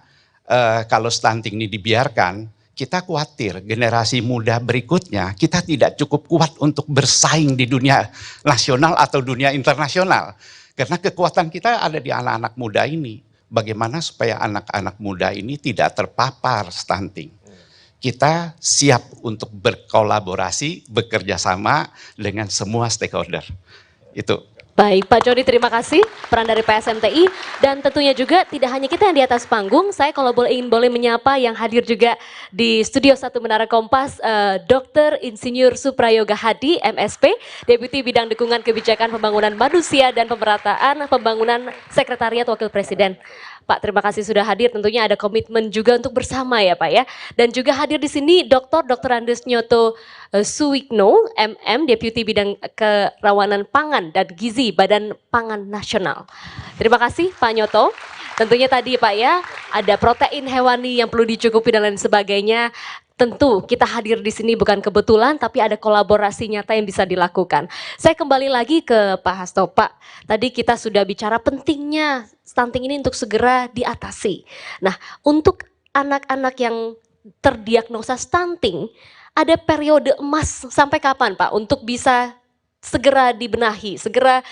kalau stunting ini dibiarkan, kita khawatir generasi muda berikutnya kita tidak cukup kuat untuk bersaing di dunia nasional atau dunia internasional. Karena kekuatan kita ada di anak-anak muda ini. Bagaimana supaya anak-anak muda ini tidak terpapar stunting. Kita siap untuk berkolaborasi, bekerja sama dengan semua stakeholder. Itu. Baik, Pak Joni terima kasih peran dari PSMTI dan tentunya juga tidak hanya kita yang di atas panggung, saya kalau boleh menyapa yang hadir juga di Studio 1 Menara Kompas, Dr. Insinyur Suprayoga Hadi, MSP, Deputi Bidang Dukungan Kebijakan Pembangunan Manusia dan Pemerataan Pembangunan Sekretariat Wakil Presiden. Pak, terima kasih sudah hadir. Tentunya ada komitmen juga untuk bersama ya Pak ya. Dan juga hadir di sini Dr. Andes Nyoto Suwikno, MM, Deputi Bidang Kerawanan Pangan dan Gizi Badan Pangan Nasional. Terima kasih Pak Nyoto. Tentunya tadi Pak ya, ada protein hewani yang perlu dicukupi dan lain sebagainya. Tentu kita hadir di sini bukan kebetulan, tapi ada kolaborasi nyata yang bisa dilakukan. Saya kembali lagi ke Pak Hasto. Pak, tadi kita sudah bicara pentingnya stunting ini untuk segera diatasi. Nah, untuk anak-anak yang terdiagnosa stunting, ada periode emas sampai kapan Pak untuk bisa segera dibenahi, segera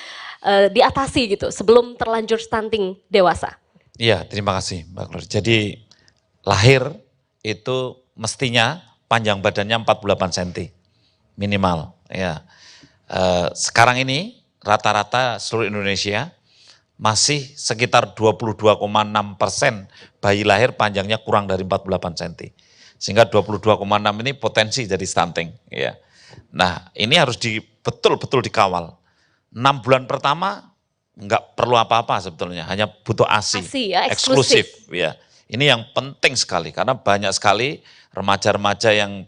diatasi gitu sebelum terlanjur stunting dewasa? Iya, terima kasih Mbak Glory. Jadi lahir itu mestinya panjang badannya 48 cm. minimal. Ya, sekarang ini rata-rata seluruh Indonesia masih sekitar 22,6% bayi lahir panjangnya kurang dari 48 cm. Sehingga 22,6 ini potensi jadi stunting. Ya. Nah, ini harus betul-betul dikawal. 6 bulan pertama nggak perlu apa-apa sebetulnya, hanya butuh ASI, ya, eksklusif. Ya. Ini yang penting sekali karena banyak sekali remaja-remaja yang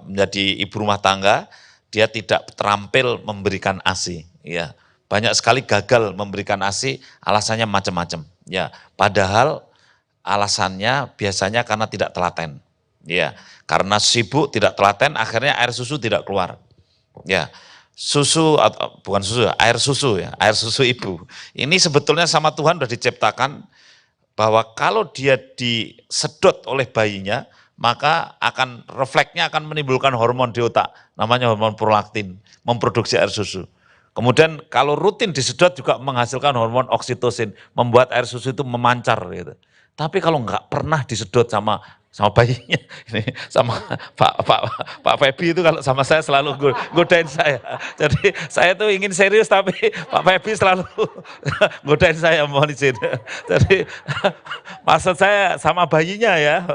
menjadi ibu rumah tangga, dia tidak terampil memberikan ASI. Ya. Banyak sekali gagal memberikan ASI, alasannya macam-macam. Ya, padahal alasannya biasanya karena tidak telaten. Ya, karena sibuk tidak telaten, akhirnya air susu tidak keluar. Ya, susu bukan susu, air susu ya, air susu ibu. Ini sebetulnya sama Tuhan sudah diciptakan bahwa kalau dia disedot oleh bayinya, maka refleksnya akan menimbulkan hormon di otak, namanya hormon prolaktin, memproduksi air susu. Kemudian kalau rutin disedot juga menghasilkan hormon oksitosin, membuat air susu itu memancar gitu. Tapi kalau nggak pernah disedot sama bayinya, ini sama Pak Febi itu kalau sama saya selalu godain saya. Jadi saya tuh ingin serius tapi Pak Febi selalu godain saya, mohon izin. Jadi maksud saya sama bayinya ya,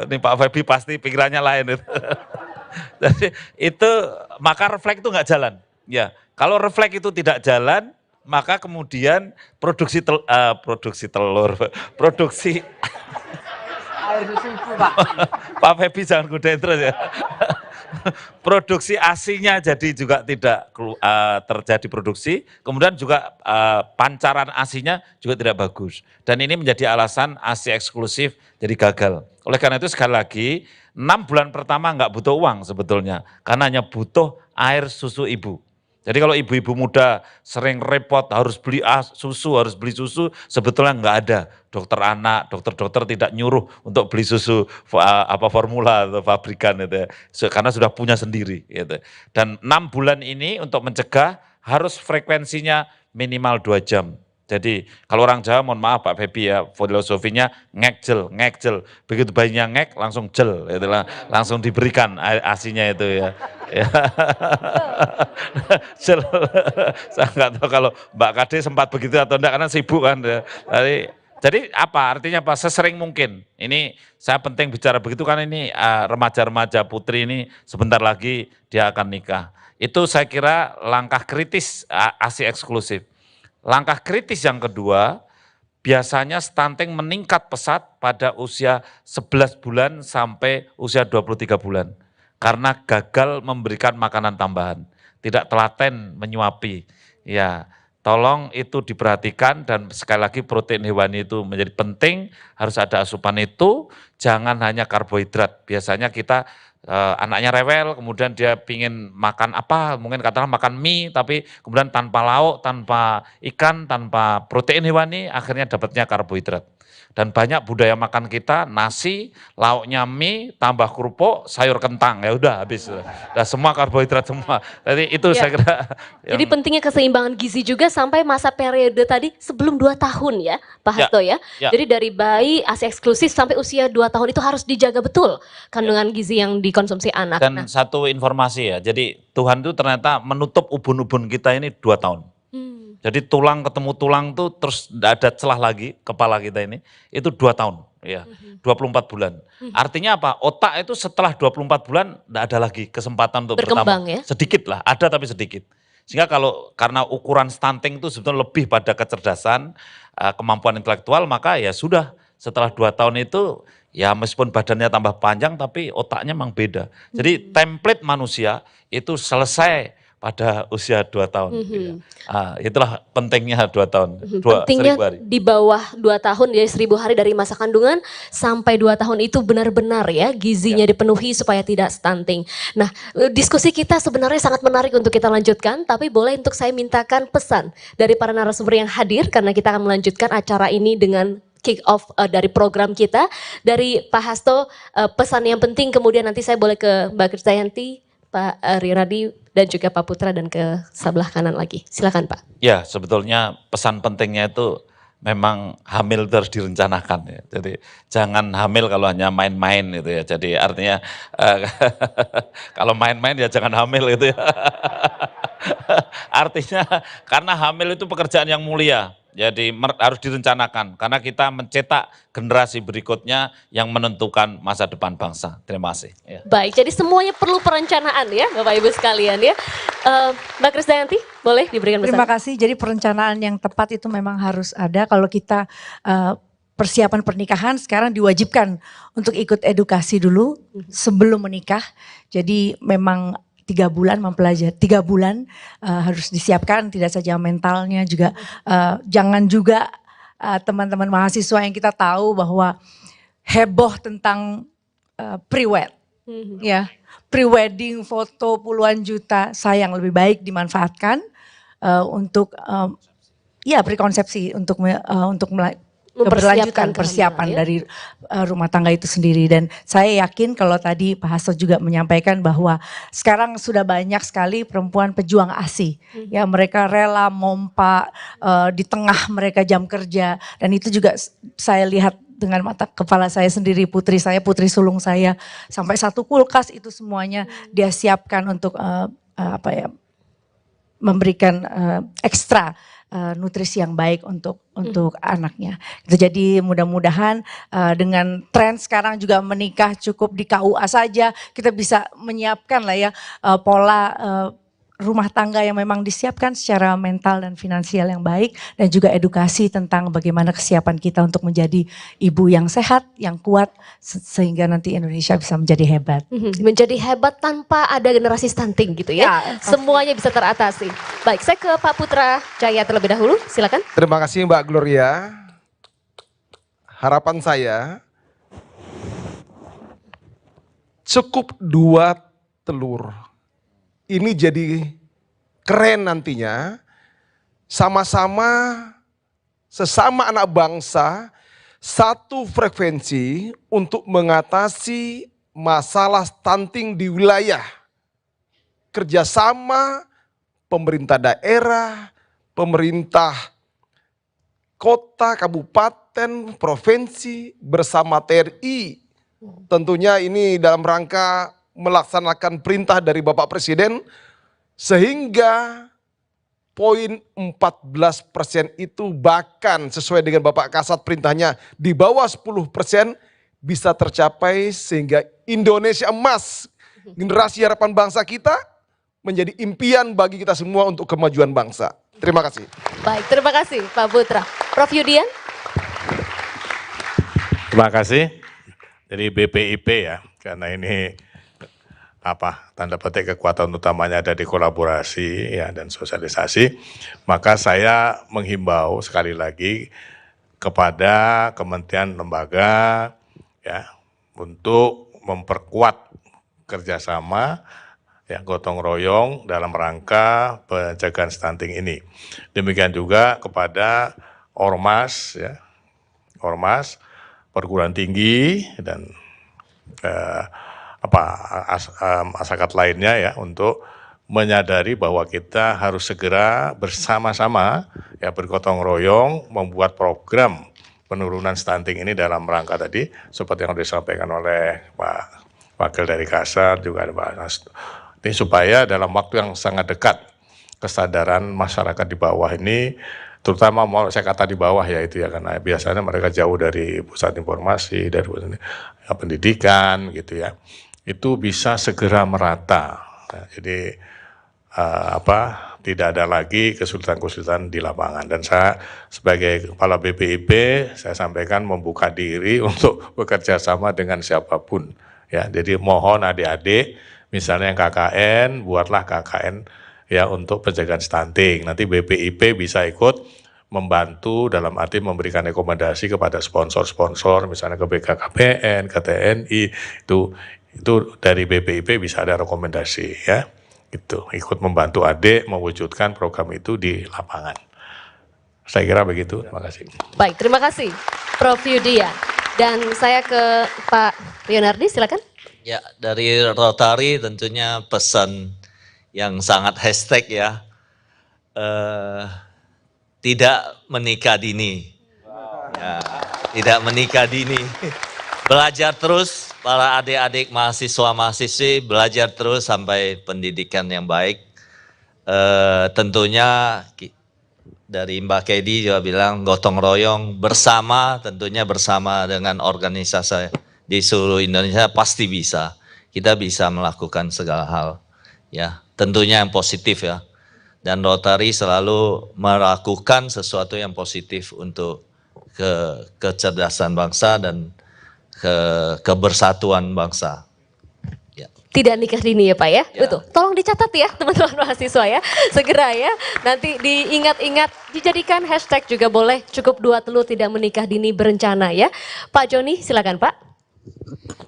ini Pak Febi pasti pikirannya lain. Jadi itu maka refleks itu nggak jalan. Ya, kalau refleks itu tidak jalan, maka kemudian produksi Air susu ibu, Pak. Pak Febi jangan godain terus ya. Produksi ASI-nya jadi juga tidak terjadi produksi, kemudian juga pancaran ASI-nya juga tidak bagus. Dan ini menjadi alasan ASI eksklusif jadi gagal. Oleh karena itu sekali lagi, 6 bulan pertama nggak butuh uang sebetulnya, karena hanya butuh air susu ibu. Jadi kalau ibu-ibu muda sering repot harus beli beli susu, sebetulnya nggak ada. Dokter anak, dokter-dokter tidak nyuruh untuk beli susu formula atau pabrikan itu ya. Karena sudah punya sendiri gitu. Dan 6 bulan ini untuk mencegah harus frekuensinya minimal 2 jam. Jadi kalau orang Jawa mohon maaf Pak Febi ya, filosofinya ngek jel. Begitu bayinya ngek langsung jel, itulah langsung diberikan ASI-nya itu ya. Jel. Saya nggak tahu kalau Mbak Kade sempat begitu atau enggak karena sibuk kan. Jadi apa artinya apa? Sesering mungkin. Ini saya penting bicara begitu karena ini remaja-remaja putri ini sebentar lagi dia akan nikah. Itu saya kira langkah kritis ASI eksklusif. Langkah kritis yang kedua, biasanya stunting meningkat pesat pada usia 11 bulan sampai usia 23 bulan. Karena gagal memberikan makanan tambahan, tidak telaten menyuapi. Ya, tolong itu diperhatikan dan sekali lagi protein hewani itu menjadi penting, harus ada asupan itu, jangan hanya karbohidrat. Biasanya kita anaknya rewel, kemudian dia pingin makan apa, mungkin katakanlah makan mie, tapi kemudian tanpa lauk, tanpa ikan, tanpa protein hewani, akhirnya dapatnya karbohidrat. Dan banyak budaya makan kita, nasi, lauknya mie, tambah kerupuk, sayur kentang, ya udah habis. Udah semua karbohidrat semua. Jadi itu saya kira. Jadi pentingnya keseimbangan gizi juga sampai masa periode tadi sebelum 2 tahun ya Pak Hasto ya. Jadi dari bayi ASI eksklusif sampai usia 2 tahun itu harus dijaga betul kandungan gizi yang dikonsumsi anak. Dan satu informasi ya, jadi Tuhan itu ternyata menutup ubun-ubun kita ini 2 tahun. Jadi tulang ketemu tulang tuh terus tidak ada celah lagi kepala kita ini, itu 2 tahun, ya, 24 bulan. Artinya apa? Otak itu setelah 24 bulan tidak ada lagi kesempatan untuk berkembang bertambah. Ya? Sedikit lah, ada tapi sedikit. Sehingga karena ukuran stunting itu sebetulnya lebih pada kecerdasan, kemampuan intelektual, maka ya sudah setelah 2 tahun itu ya meskipun badannya tambah panjang tapi otaknya memang beda. Jadi template manusia itu selesai pada usia 2 tahun. Itulah pentingnya 2 tahun. Pentingnya di bawah 2 tahun, jadi 1000 hari dari masa kandungan sampai 2 tahun itu benar-benar ya gizinya dipenuhi supaya tidak stunting. Nah, diskusi kita sebenarnya sangat menarik untuk kita lanjutkan, tapi boleh untuk saya mintakan pesan dari para narasumber yang hadir karena kita akan melanjutkan acara ini dengan kick off dari program kita. Dari Pak Hasto, pesan yang penting, kemudian nanti saya boleh ke Mbak Krisdayanti, Pak Riradi dan juga Pak Putra dan ke sebelah kanan lagi. Silakan Pak. Ya sebetulnya pesan pentingnya itu memang hamil itu harus direncanakan ya. Jadi jangan hamil kalau hanya main-main gitu ya. Jadi artinya kalau main-main ya jangan hamil gitu ya. Artinya karena hamil itu pekerjaan yang mulia. Jadi harus direncanakan karena kita mencetak generasi berikutnya yang menentukan masa depan bangsa. Terima kasih. Ya. Baik, jadi semuanya perlu perencanaan ya Bapak Ibu sekalian ya. Mbak Krisdayanti boleh diberikan pesan? Terima kasih. Jadi perencanaan yang tepat itu memang harus ada. Kalau kita persiapan pernikahan sekarang diwajibkan untuk ikut edukasi dulu sebelum menikah. Jadi memang 3 bulan mempelajari, 3 bulan harus disiapkan, tidak saja mentalnya juga, jangan juga teman-teman mahasiswa yang kita tahu bahwa heboh tentang pre-wed, ya, pre-wedding foto puluhan juta, sayang lebih baik dimanfaatkan untuk ya prekonsepsi untuk keberlanjutan persiapan dari rumah tangga itu sendiri. Dan saya yakin kalau tadi Pak Hasto juga menyampaikan bahwa sekarang sudah banyak sekali perempuan pejuang ASI. Ya, mereka rela mompa di tengah mereka jam kerja, dan itu juga saya lihat dengan mata kepala saya sendiri, putri putri sulung saya, sampai 1 kulkas itu semuanya dia siapkan untuk memberikan ekstra nutrisi yang baik untuk anaknya. Jadi mudah-mudahan dengan tren sekarang juga menikah cukup di KUA saja, kita bisa menyiapkan lah ya pola rumah tangga yang memang disiapkan secara mental dan finansial yang baik, dan juga edukasi tentang bagaimana kesiapan kita untuk menjadi ibu yang sehat, yang kuat, sehingga nanti Indonesia bisa menjadi hebat. Menjadi hebat tanpa ada generasi stunting gitu ya. Semuanya bisa teratasi. Baik, saya ke Pak Putra Jaya terlebih dahulu, silakan. Terima kasih Mbak Gloria. Harapan saya cukup 2 telur. Ini jadi keren nantinya, sama-sama sesama anak bangsa satu frekuensi untuk mengatasi masalah stunting di wilayah. Kerjasama pemerintah daerah, pemerintah kota, kabupaten, provinsi bersama TNI. Tentunya ini dalam rangka melaksanakan perintah dari Bapak Presiden, sehingga poin 14% itu bahkan sesuai dengan Bapak Kasat perintahnya di bawah 10% bisa tercapai, sehingga Indonesia emas, generasi harapan bangsa kita, menjadi impian bagi kita semua untuk kemajuan bangsa. Terima kasih. Baik, terima kasih Pak Putra. Prof Yudian. Terima kasih. Jadi BPIP ya, karena ini tanda petik kekuatan utamanya ada di kolaborasi ya dan sosialisasi, maka saya menghimbau sekali lagi kepada kementerian lembaga ya untuk memperkuat kerjasama ya gotong royong dalam rangka pencegahan stunting ini. Demikian juga kepada ormas ya, ormas, perguruan tinggi dan masyarakat lainnya ya, untuk menyadari bahwa kita harus segera bersama-sama ya bergotong royong membuat program penurunan stunting ini dalam rangka tadi seperti yang disampaikan oleh Pak Wakil dari Kasat, juga ada Pak Hasto. Ini supaya dalam waktu yang sangat dekat kesadaran masyarakat di bawah ini, terutama mau saya kata di bawah ya itu ya, karena biasanya mereka jauh dari pusat informasi, dari pusat pendidikan gitu ya, itu bisa segera merata. Nah, jadi tidak ada lagi kesulitan-kesulitan di lapangan. Dan saya sebagai kepala BPIP saya sampaikan membuka diri untuk bekerja sama dengan siapapun ya. Jadi mohon adik-adik, misalnya yang KKN, buatlah KKN ya untuk pencegahan stunting. Nanti BPIP bisa ikut membantu dalam arti memberikan rekomendasi kepada sponsor-sponsor, misalnya ke BKKBN, ke TNI, itu dari BPIP bisa ada rekomendasi ya. Itu ikut membantu adik mewujudkan program itu di lapangan. Saya kira begitu. Terima kasih. Baik, terima kasih Prof Yudian. Dan saya ke Pak Leonardi, silakan. Ya, dari Rotary tentunya pesan yang sangat hashtag ya, tidak menikah dini. Ya, tidak menikah dini. Belajar terus, para adik-adik mahasiswa-mahasiswi belajar terus sampai pendidikan yang baik. Tentunya dari Mbak Kedi juga bilang gotong royong bersama, tentunya bersama dengan organisasi di seluruh Indonesia pasti bisa. Kita bisa melakukan segala hal, ya tentunya yang positif ya. Dan Rotary selalu melakukan sesuatu yang positif untuk kecerdasan bangsa dan kebersatuan bangsa. Tidak nikah dini ya Pak ya? Betul. Tolong dicatat ya teman-teman mahasiswa ya. Segera ya. Nanti diingat-ingat, dijadikan hashtag juga boleh. Cukup 2 telur tidak menikah dini berencana ya. Pak Joni silakan Pak.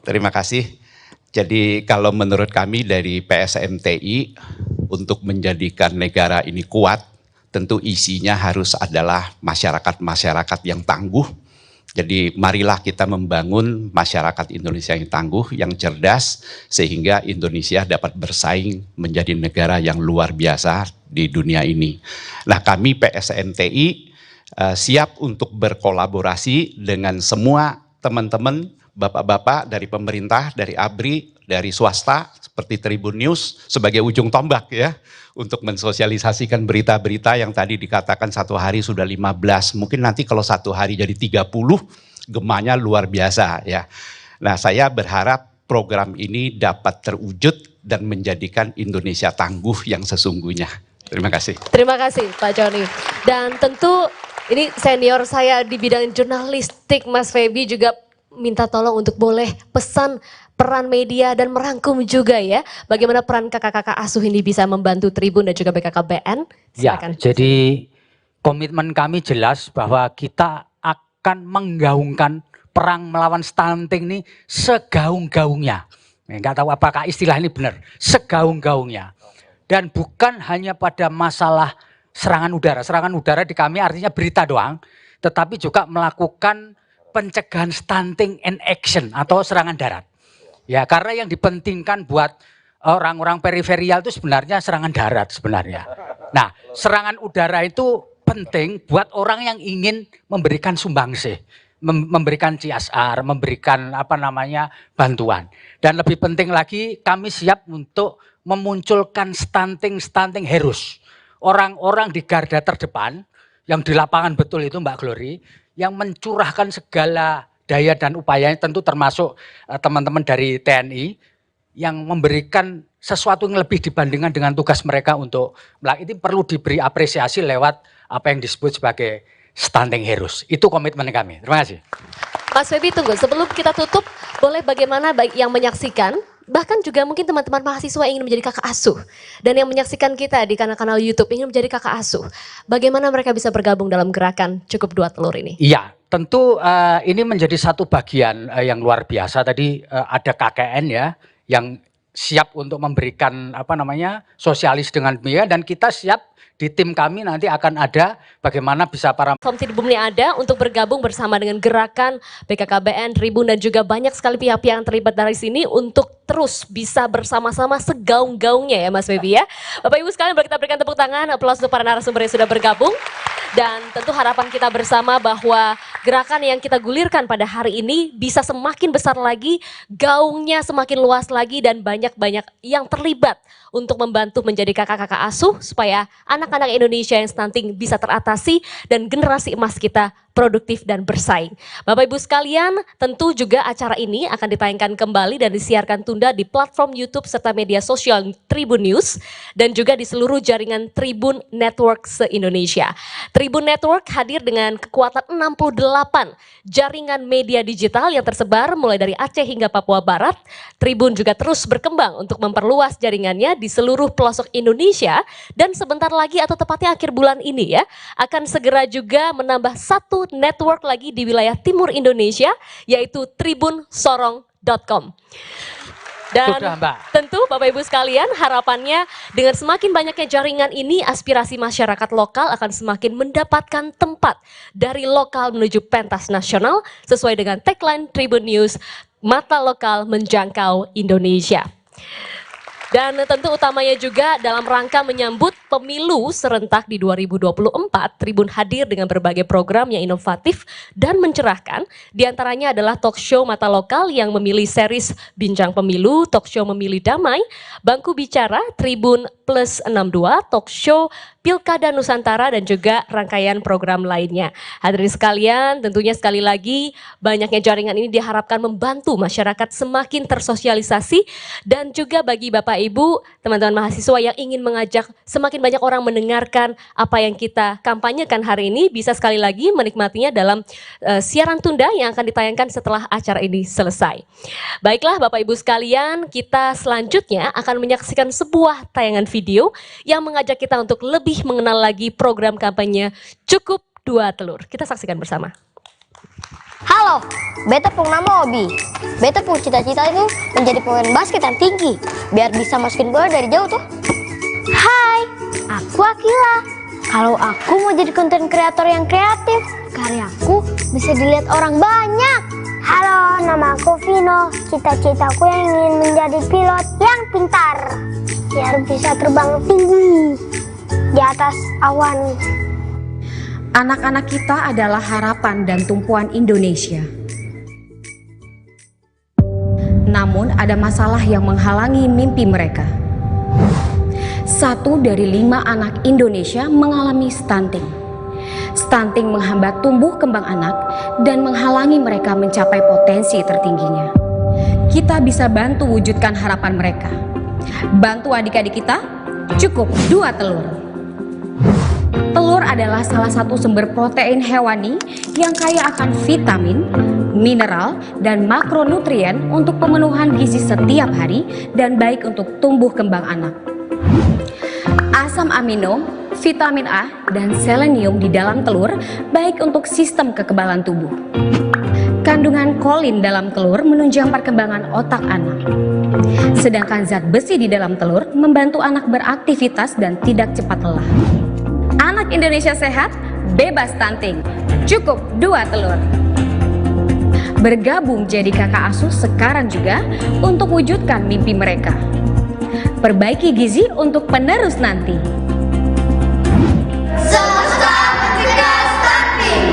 Terima kasih. Jadi kalau menurut kami dari PSMTI untuk menjadikan negara ini kuat, tentu isinya harus adalah masyarakat-masyarakat yang tangguh. Jadi marilah kita membangun masyarakat Indonesia yang tangguh, yang cerdas, sehingga Indonesia dapat bersaing menjadi negara yang luar biasa di dunia ini. Nah kami PSMTI siap untuk berkolaborasi dengan semua teman-teman, bapak-bapak dari pemerintah, dari ABRI, dari swasta, seperti Tribun News, sebagai ujung tombak ya, untuk mensosialisasikan berita-berita yang tadi dikatakan 1 hari sudah 15, mungkin nanti kalau 1 hari jadi 30, gemanya luar biasa ya. Nah saya berharap program ini dapat terwujud dan menjadikan Indonesia tangguh yang sesungguhnya. Terima kasih. Terima kasih Pak Joni. Dan tentu ini senior saya di bidang jurnalistik Mas Feby juga minta tolong untuk boleh pesan peran media dan merangkum juga ya. Bagaimana peran kakak-kakak asuh ini bisa membantu Tribun dan juga BKKBN. Silakan. Ya, jadi komitmen kami jelas bahwa kita akan menggaungkan perang melawan stunting ini segaung-gaungnya. Enggak tahu apakah istilah ini benar, segaung-gaungnya. Dan bukan hanya pada masalah serangan udara. Serangan udara di kami artinya berita doang, tetapi juga melakukan pencegahan stunting in action atau serangan darat. Ya, karena yang dipentingkan buat orang-orang periferial itu sebenarnya serangan darat sebenarnya. Nah, serangan udara itu penting buat orang yang ingin memberikan sumbangsih, memberikan CSR, memberikan bantuan. Dan lebih penting lagi, kami siap untuk memunculkan stunting heroes. Orang-orang di garda terdepan yang di lapangan betul itu Mbak Glory, yang mencurahkan segala daya dan upayanya, tentu termasuk teman-teman dari TNI yang memberikan sesuatu yang lebih dibandingkan dengan tugas mereka untuk ini perlu diberi apresiasi lewat apa yang disebut sebagai stunting heroes. Itu komitmen kami. Terima kasih. Mas Feby tunggu, sebelum kita tutup, boleh bagaimana baik yang menyaksikan, bahkan juga mungkin teman-teman mahasiswa ingin menjadi kakak asuh, dan yang menyaksikan kita di kanal-kanal YouTube ingin menjadi kakak asuh, bagaimana mereka bisa bergabung dalam gerakan Cukup 2 Telur ini? Iya, tentu ini menjadi satu bagian yang luar biasa. Tadi ada KKN ya, yang siap untuk memberikan sosialis dengan media, dan kita siap di tim kami nanti akan ada bagaimana bisa para Platform Tribun ini ada untuk bergabung bersama dengan gerakan BKKBN, Tribun dan juga banyak sekali pihak-pihak yang terlibat dari sini untuk terus bisa bersama-sama segaung-gaungnya ya Mas Feby ya. Bapak Ibu sekalian, boleh kita berikan tepuk tangan, aplaus untuk para narasumber yang sudah bergabung. Dan tentu harapan kita bersama bahwa gerakan yang kita gulirkan pada hari ini bisa semakin besar lagi, gaungnya semakin luas lagi, dan banyak-banyak yang terlibat untuk membantu menjadi kakak-kakak asuh supaya anak-anak Indonesia yang stunting bisa teratasi dan generasi emas kita produktif dan bersaing. Bapak Ibu sekalian, tentu juga acara ini akan ditayangkan kembali dan disiarkan tunda di platform YouTube serta media sosial Tribun News dan juga di seluruh jaringan Tribun Network se-Indonesia. Tribun Network hadir dengan kekuatan 68 jaringan media digital yang tersebar mulai dari Aceh hingga Papua Barat. Tribun juga terus berkembang untuk memperluas jaringannya di seluruh pelosok Indonesia, dan sebentar lagi atau tepatnya akhir bulan ini ya, akan segera juga menambah satu network lagi di wilayah timur Indonesia, yaitu tribunsorong.com. Dan tentu Bapak Ibu sekalian, harapannya dengan semakin banyaknya jaringan ini, aspirasi masyarakat lokal akan semakin mendapatkan tempat dari lokal menuju pentas nasional sesuai dengan tagline Tribun News, mata lokal menjangkau Indonesia. Dan tentu utamanya juga dalam rangka menyambut pemilu serentak di 2024, Tribun hadir dengan berbagai program yang inovatif dan mencerahkan. Di antaranya adalah talk show Mata Lokal yang memilih series Bincang Pemilu, talk show Memilih Damai, Bangku Bicara, Tribun Plus 62, talk show Pilkada Nusantara, dan juga rangkaian program lainnya. Hadirin sekalian, tentunya sekali lagi banyaknya jaringan ini diharapkan membantu masyarakat semakin tersosialisasi, dan juga bagi Bapak Ibu, teman-teman mahasiswa yang ingin mengajak semakin banyak orang mendengarkan apa yang kita kampanyekan hari ini, bisa sekali lagi menikmatinya dalam siaran tunda yang akan ditayangkan setelah acara ini selesai. Baiklah Bapak Ibu sekalian, kita selanjutnya akan menyaksikan sebuah tayangan video yang mengajak kita untuk lebih mengenal lagi program kampanye Cukup 2 Telur. Kita saksikan bersama. Halo, beta pung nama Obi. Beta pung cita-cita itu menjadi pemain basket yang tinggi, biar bisa masukin bola dari jauh tuh. Hai, aku Akila. Kalau aku mau jadi konten kreator yang kreatif, karyaku bisa dilihat orang banyak. Halo, nama aku Vino. Cita-citaku yang ingin menjadi pilot yang pintar, biar bisa terbang tinggi di atas awan. Anak-anak kita adalah harapan dan tumpuan Indonesia. Namun ada masalah yang menghalangi mimpi mereka. 1 dari 5 anak Indonesia mengalami stunting. Stunting menghambat tumbuh kembang anak dan menghalangi mereka mencapai potensi tertingginya. Kita bisa bantu wujudkan harapan mereka. Bantu adik-adik kita, cukup 2 telur. Telur adalah salah satu sumber protein hewani yang kaya akan vitamin, mineral, dan makronutrien untuk pemenuhan gizi setiap hari dan baik untuk tumbuh kembang anak. Asam amino, vitamin A, dan selenium di dalam telur baik untuk sistem kekebalan tubuh. Kandungan kolin dalam telur menunjang perkembangan otak anak. Sedangkan zat besi di dalam telur membantu anak beraktivitas dan tidak cepat lelah. Anak Indonesia sehat, bebas stunting, cukup 2 telur. Bergabung jadi kakak asuh sekarang juga untuk wujudkan mimpi mereka. Perbaiki gizi untuk penerus nanti. Semesta mencegah stunting.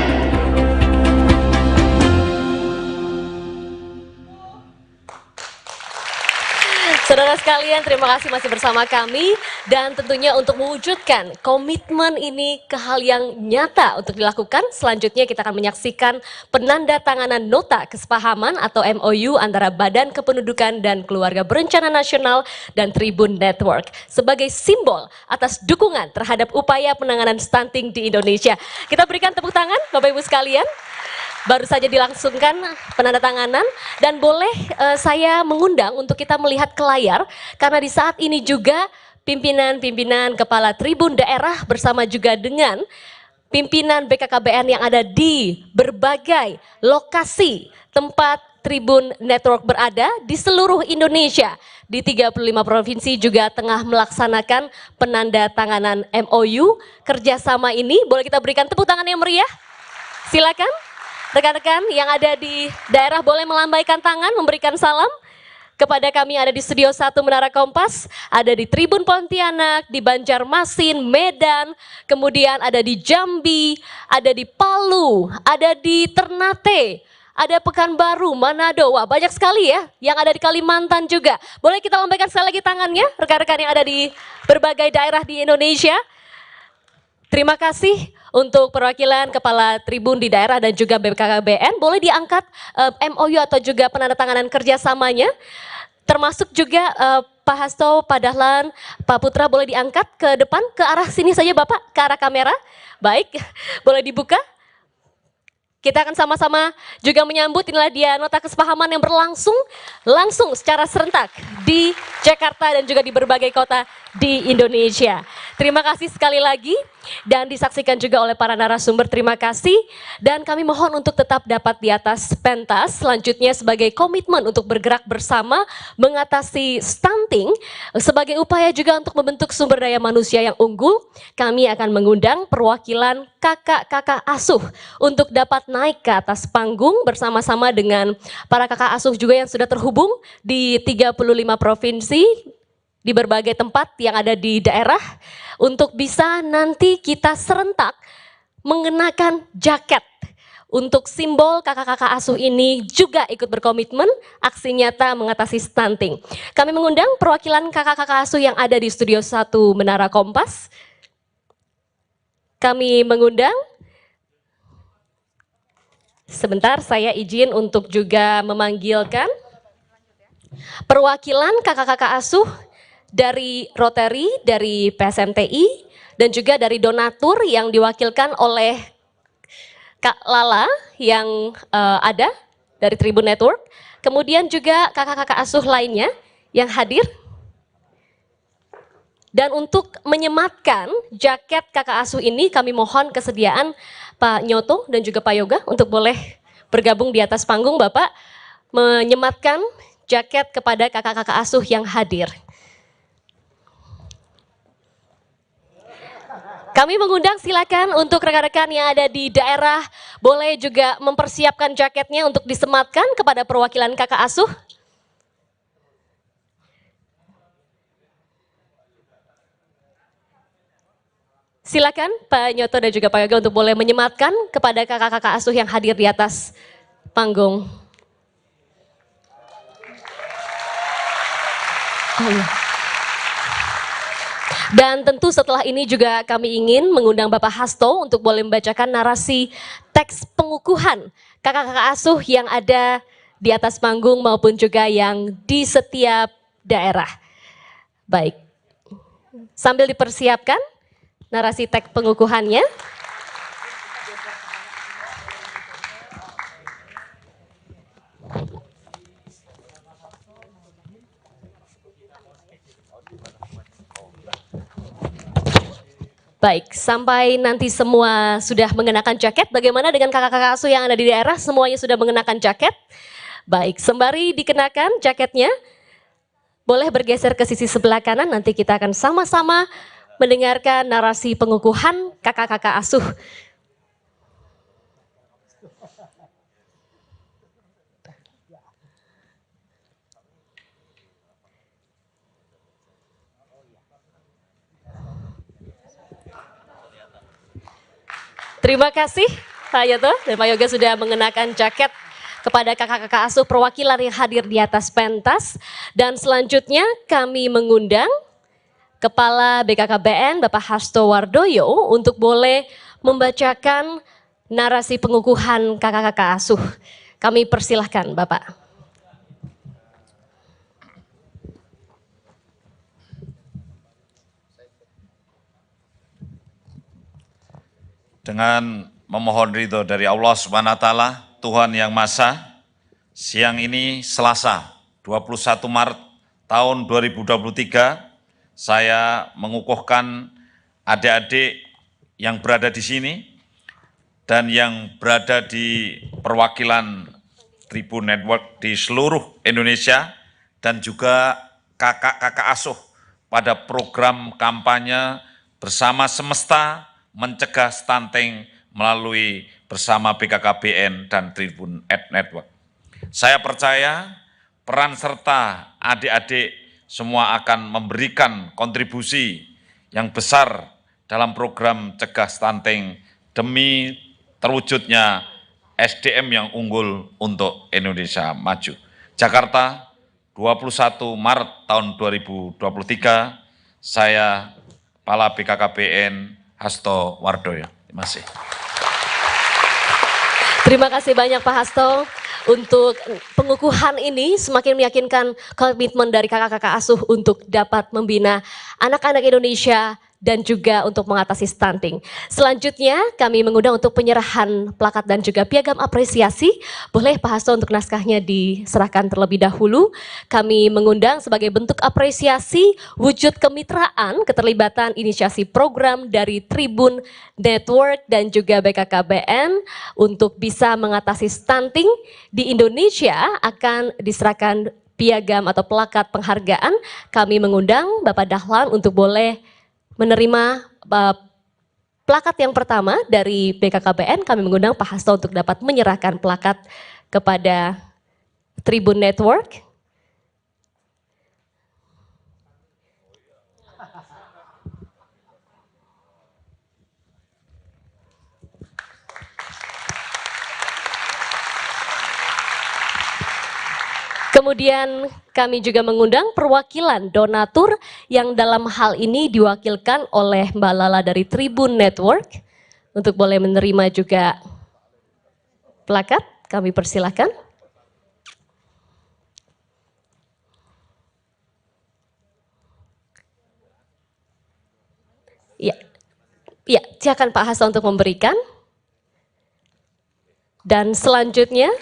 Saudara sekalian, terima kasih masih bersama kami, dan tentunya untuk mewujudkan komitmen ini ke hal yang nyata untuk dilakukan, selanjutnya kita akan menyaksikan penandatanganan nota kesepahaman atau MOU antara Badan Kependudukan dan Keluarga Berencana Nasional dan Tribun Network sebagai simbol atas dukungan terhadap upaya penanganan stunting di Indonesia. Kita berikan tepuk tangan Bapak Ibu sekalian. Baru saja dilangsungkan penandatanganan, dan boleh saya mengundang untuk kita melihat ke layar, karena di saat ini juga pimpinan-pimpinan kepala tribun daerah bersama juga dengan pimpinan BKKBN yang ada di berbagai lokasi tempat Tribun Network berada di seluruh Indonesia, di 35 provinsi juga tengah melaksanakan penandatanganan MOU kerjasama ini. Boleh kita berikan tepuk tangan yang meriah? Silakan. Rekan-rekan yang ada di daerah boleh melambaikan tangan, memberikan salam kepada kami yang ada di Studio 1 Menara Kompas, ada di Tribun Pontianak, di Banjarmasin, Medan, kemudian ada di Jambi, ada di Palu, ada di Ternate, ada Pekanbaru, Manado. Wah, banyak sekali ya yang ada di Kalimantan juga. Boleh kita lambaikan sekali lagi tangannya, rekan-rekan yang ada di berbagai daerah di Indonesia. Terima kasih untuk perwakilan kepala tribun di daerah dan juga BKKBN. Boleh diangkat MOU atau juga penandatanganan kerjasamanya. Termasuk juga Pak Hasto, Pak Dahlan, Pak Putra boleh diangkat ke depan, ke arah sini saja Bapak, ke arah kamera. Baik, boleh dibuka. Kita akan sama-sama juga menyambut, inilah dia nota kesepahaman yang berlangsung langsung secara serentak di Jakarta dan juga di berbagai kota di Indonesia. Terima kasih sekali lagi dan disaksikan juga oleh para narasumber, terima kasih. Dan kami mohon untuk tetap dapat di atas pentas, selanjutnya sebagai komitmen untuk bergerak bersama mengatasi stunting, sebagai upaya juga untuk membentuk sumber daya manusia yang unggul, kami akan mengundang perwakilan kakak-kakak asuh untuk dapat naik ke atas panggung bersama-sama dengan para kakak asuh juga yang sudah terhubung di 35 provinsi di berbagai tempat yang ada di daerah untuk bisa nanti kita serentak mengenakan jaket untuk simbol kakak-kakak asuh ini juga ikut berkomitmen aksi nyata mengatasi stunting. Kami mengundang perwakilan kakak-kakak asuh yang ada di Studio 1 Menara Kompas. Kami mengundang, sebentar saya izin untuk juga memanggilkan perwakilan kakak-kakak asuh dari Rotary, dari PSMTI, dan juga dari donatur yang diwakilkan oleh Kak Lala yang ada dari Tribun Network, kemudian juga kakak-kakak asuh lainnya yang hadir. Dan untuk menyematkan jaket kakak asuh ini kami mohon kesediaan Pak Nyoto dan juga Pak Yoga untuk boleh bergabung di atas panggung Bapak menyematkan jaket kepada kakak-kakak asuh yang hadir. Kami mengundang silakan untuk rekan-rekan yang ada di daerah boleh juga mempersiapkan jaketnya untuk disematkan kepada perwakilan kakak asuh. Silakan Pak Nyoto dan juga Pak Yoga untuk boleh menyematkan kepada kakak-kakak asuh yang hadir di atas panggung. Oh, iya. Dan tentu setelah ini juga kami ingin mengundang Bapak Hasto untuk boleh membacakan narasi teks pengukuhan kakak-kakak asuh yang ada di atas panggung maupun juga yang di setiap daerah. Baik, sambil dipersiapkan narasi teks pengukuhannya. Baik, sampai nanti semua sudah mengenakan jaket, bagaimana dengan kakak-kakak asuh yang ada di daerah? Semuanya sudah mengenakan jaket? Baik, sembari dikenakan jaketnya, boleh bergeser ke sisi sebelah kanan, nanti kita akan sama-sama mendengarkan narasi pengukuhan kakak-kakak asuh. Terima kasih Pak Yoto dan Pak Yoga sudah mengenakan jaket kepada kakak-kakak asuh perwakilan yang hadir di atas pentas. Dan selanjutnya kami mengundang Kepala BKKBN Bapak Hasto Wardoyo untuk boleh membacakan narasi pengukuhan kakak-kakak asuh. Kami persilahkan Bapak. Dengan memohon ridho dari Allah Subhanahu wa taala, Tuhan yang Maha Esa, siang ini Selasa 21 Maret tahun 2023, saya mengukuhkan adik-adik yang berada di sini dan yang berada di perwakilan Tribun Network di seluruh Indonesia dan juga kakak-kakak asuh pada program kampanye Bersama Semesta Mencegah Stunting melalui bersama BKKBN dan Tribun Network. Saya percaya peran serta adik-adik semua akan memberikan kontribusi yang besar dalam program cegah stunting demi terwujudnya SDM yang unggul untuk Indonesia maju. Jakarta, 21 Maret tahun 2023, saya Kepala BKKBN Hasto Wardoyo. Terima kasih. Terima kasih banyak Pak Hasto. Untuk pengukuhan ini semakin meyakinkan komitmen dari kakak-kakak asuh untuk dapat membina anak-anak Indonesia dan juga untuk mengatasi stunting. Selanjutnya kami mengundang untuk penyerahan plakat dan juga piagam apresiasi. Boleh Pak Hasto untuk naskahnya diserahkan terlebih dahulu. Kami mengundang sebagai bentuk apresiasi wujud kemitraan keterlibatan inisiasi program dari Tribun Network dan juga BKKBN untuk bisa mengatasi stunting di Indonesia akan diserahkan piagam atau plakat penghargaan. Kami mengundang Bapak Dahlan untuk boleh menerima plakat yang pertama dari BKKBN. Kami mengundang Pak Hasto untuk dapat menyerahkan plakat kepada Tribun Network. Kemudian kami juga mengundang perwakilan donatur yang dalam hal ini diwakilkan oleh Mbak Lala dari Tribun Network untuk boleh menerima juga plakat. Kami persilahkan. Ya, silakan Pak Hasto untuk memberikan. Dan selanjutnya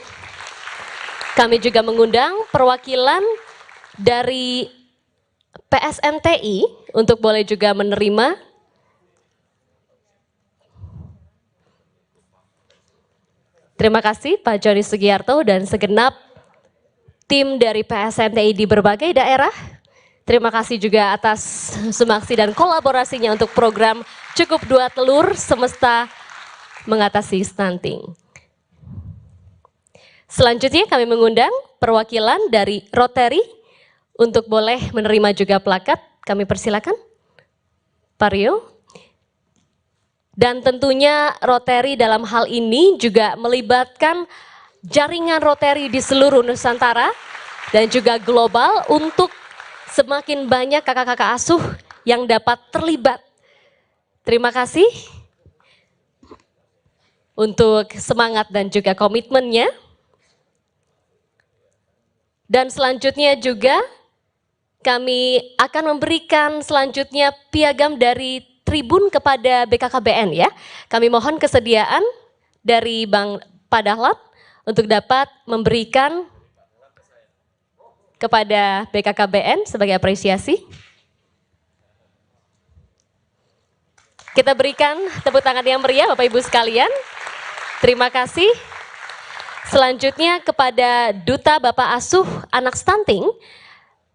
kami juga mengundang perwakilan dari PSMTI untuk boleh juga menerima. Terima kasih Pak Joni Sugiarto dan segenap tim dari PSMTI di berbagai daerah. Terima kasih juga atas sumaksi dan kolaborasinya untuk program Cukup 2 Telur Semesta Mengatasi Stunting. Selanjutnya kami mengundang perwakilan dari Rotary untuk boleh menerima juga plakat. Kami persilakan, Pak Rio. Dan tentunya Rotary dalam hal ini juga melibatkan jaringan Rotary di seluruh Nusantara dan juga global untuk semakin banyak kakak-kakak asuh yang dapat terlibat. Terima kasih untuk semangat dan juga komitmennya. Dan selanjutnya juga kami akan memberikan selanjutnya piagam dari Tribun kepada BKKBN ya. Kami mohon kesediaan dari Bang Padahlan untuk dapat memberikan kepada BKKBN sebagai apresiasi. Kita berikan tepuk tangan yang meriah Bapak Ibu sekalian. Terima kasih. Selanjutnya kepada Duta Bapak Asuh Anak Stunting,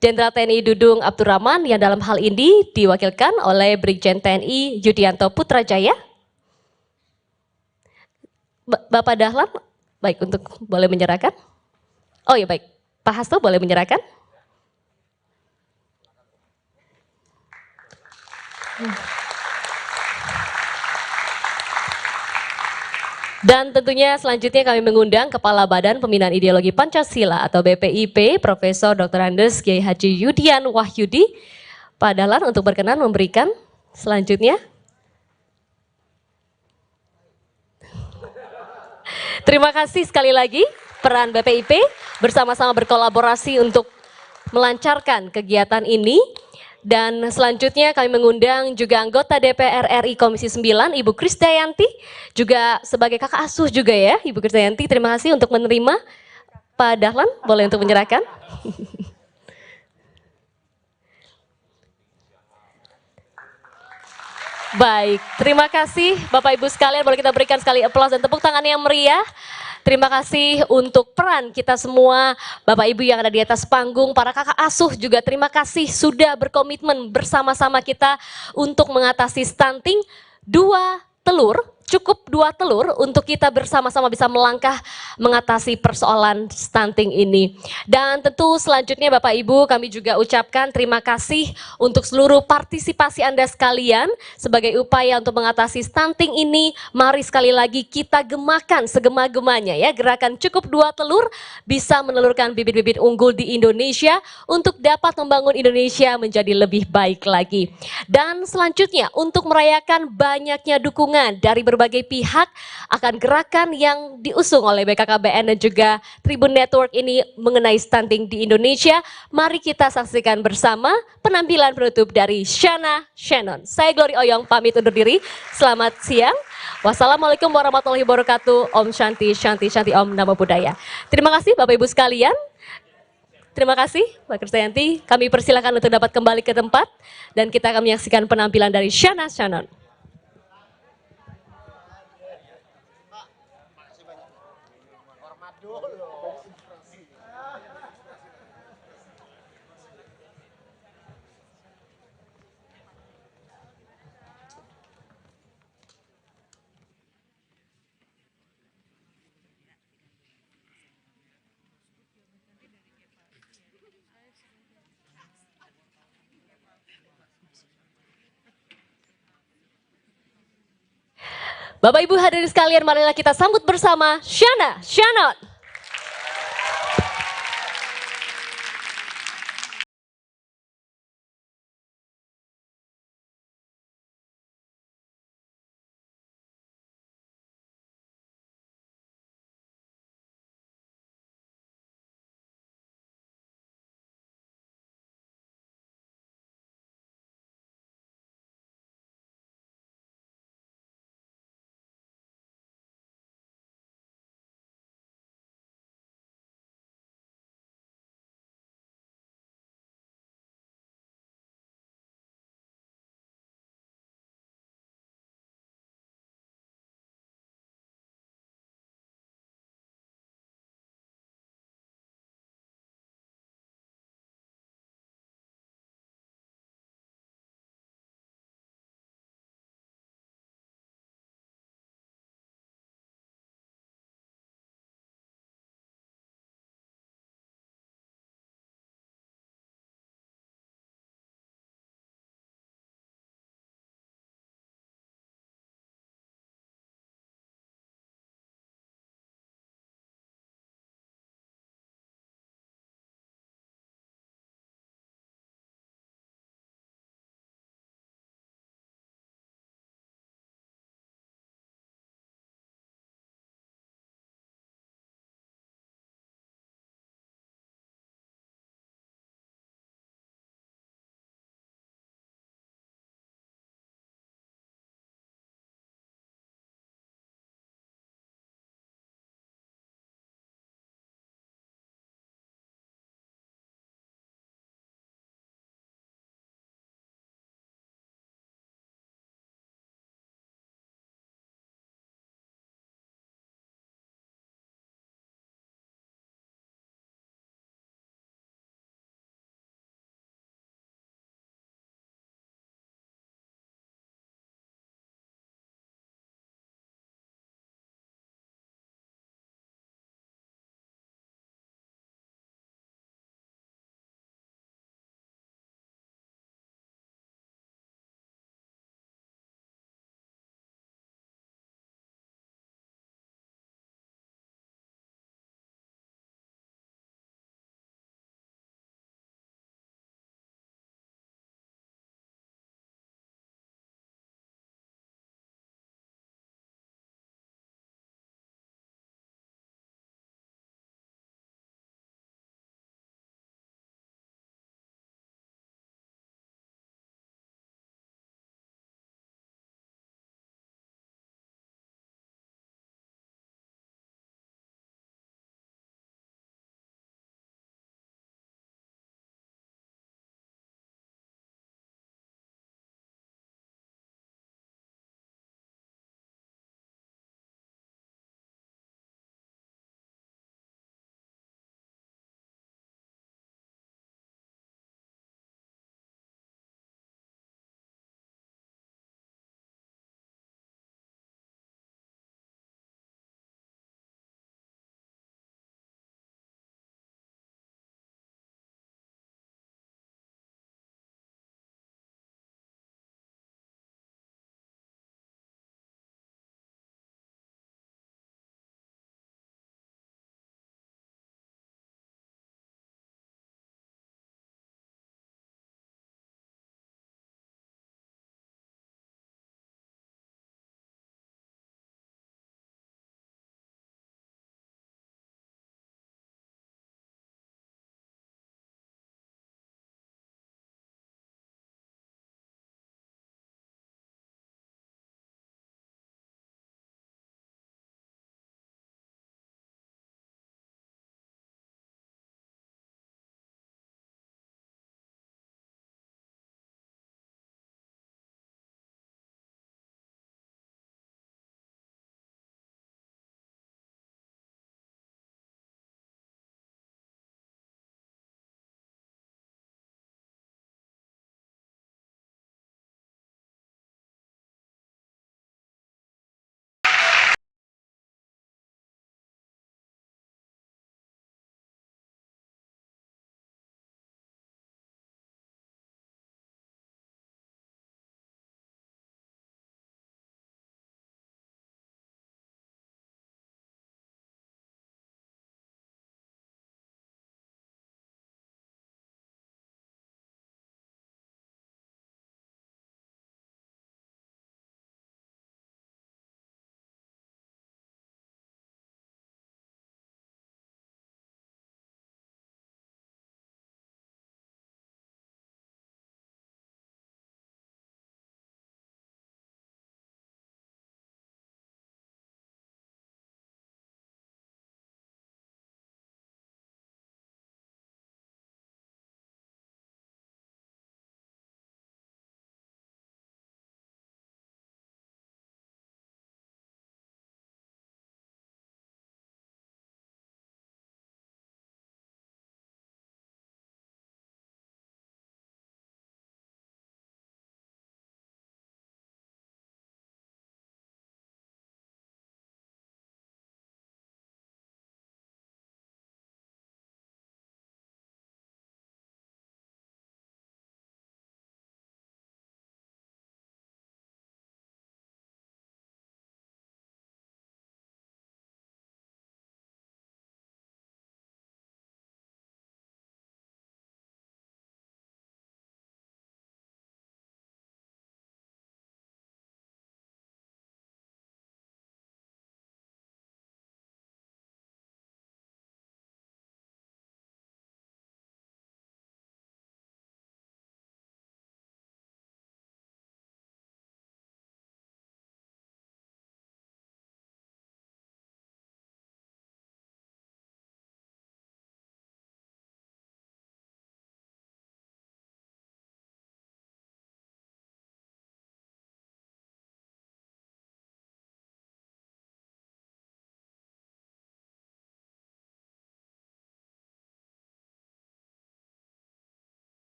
Jenderal TNI Dudung Abdurrahman yang dalam hal ini diwakilkan oleh Brigjen TNI Yudianto Putrajaya. Bapak Dahlan, baik untuk boleh menyerahkan. Oh ya baik, Pak Hasto boleh menyerahkan. Dan tentunya selanjutnya kami mengundang Kepala Badan Pembinaan Ideologi Pancasila atau BPIP, Profesor Dr. Andes Kiai Haji Yudian Wahyudi, Pak Dahlan untuk berkenan memberikan selanjutnya. Terima kasih sekali lagi peran BPIP bersama-sama berkolaborasi untuk melancarkan kegiatan ini. Dan selanjutnya kami mengundang juga anggota DPR RI Komisi 9, Ibu Krisdayanti, juga sebagai kakak asuh juga ya, Ibu Krisdayanti. Terima kasih untuk menerima. Pak Dahlan, boleh untuk menyerahkan. Baik, terima kasih Bapak Ibu sekalian, boleh kita berikan sekali aplaus dan tepuk tangan yang meriah. Terima kasih untuk peran kita semua, Bapak Ibu yang ada di atas panggung, para kakak asuh juga terima kasih sudah berkomitmen bersama-sama kita untuk mengatasi stunting. 2 telur, cukup 2 telur untuk kita bersama-sama bisa melangkah mengatasi persoalan stunting ini. Dan tentu selanjutnya Bapak Ibu kami juga ucapkan terima kasih untuk seluruh partisipasi Anda sekalian sebagai upaya untuk mengatasi stunting ini. Mari sekali lagi kita gemakan segema-gemanya ya, gerakan Cukup 2 Telur bisa menelurkan bibit-bibit unggul di Indonesia untuk dapat membangun Indonesia menjadi lebih baik lagi. Dan selanjutnya untuk merayakan banyaknya dukungan dari berbagai pihak akan gerakan yang diusung oleh BKKBN dan juga Tribun Network ini mengenai stunting di Indonesia. Mari kita saksikan bersama penampilan penutup dari Shana Shannon. Saya Glory Oyong pamit undur diri. Selamat siang. Wassalamualaikum warahmatullahi wabarakatuh. Om Shanti Shanti Shanti Om Namo Buddhaya. Terima kasih Bapak Ibu sekalian. Terima kasih Mbak Krisdayanti. Kami persilakan untuk dapat kembali ke tempat dan kita akan menyaksikan penampilan dari Shana Shannon. Bapak Ibu hadirin sekalian, marilah kita sambut bersama Shana Shannon.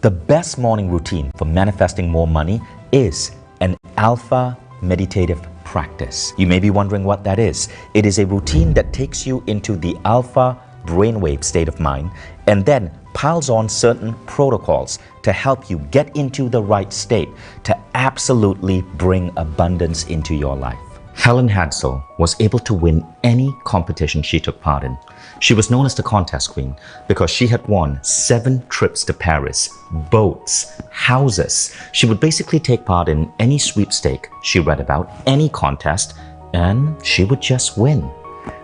The best morning routine for manifesting more money is an alpha meditative practice. You may be wondering what that is. It is a routine that takes you into the alpha brainwave state of mind and then piles on certain protocols to help you get into the right state to absolutely bring abundance into your life. Helen Hansel was able to win any competition she took part in. She was known as the contest queen because she had won 7 trips to Paris, boats, houses. She would basically take part in any sweepstake she read about, any contest, and she would just win.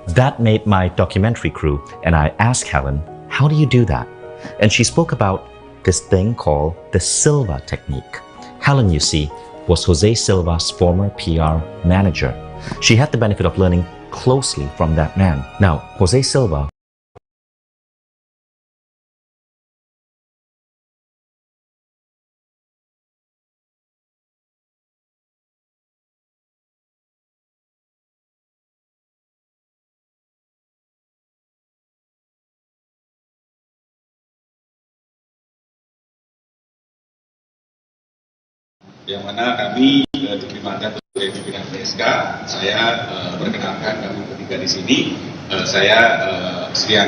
That made my documentary crew, and I asked Helen, how do you do that? And she spoke about this thing called the Silva technique. Helen, you see, was Jose Silva's former PR manager. She had the benefit of learning closely from that man. Now, Jose Silva yang mana kami diberi mandat oleh pimpinan PSK. Saya perkenalkan kami bertiga di sini. Saya Srian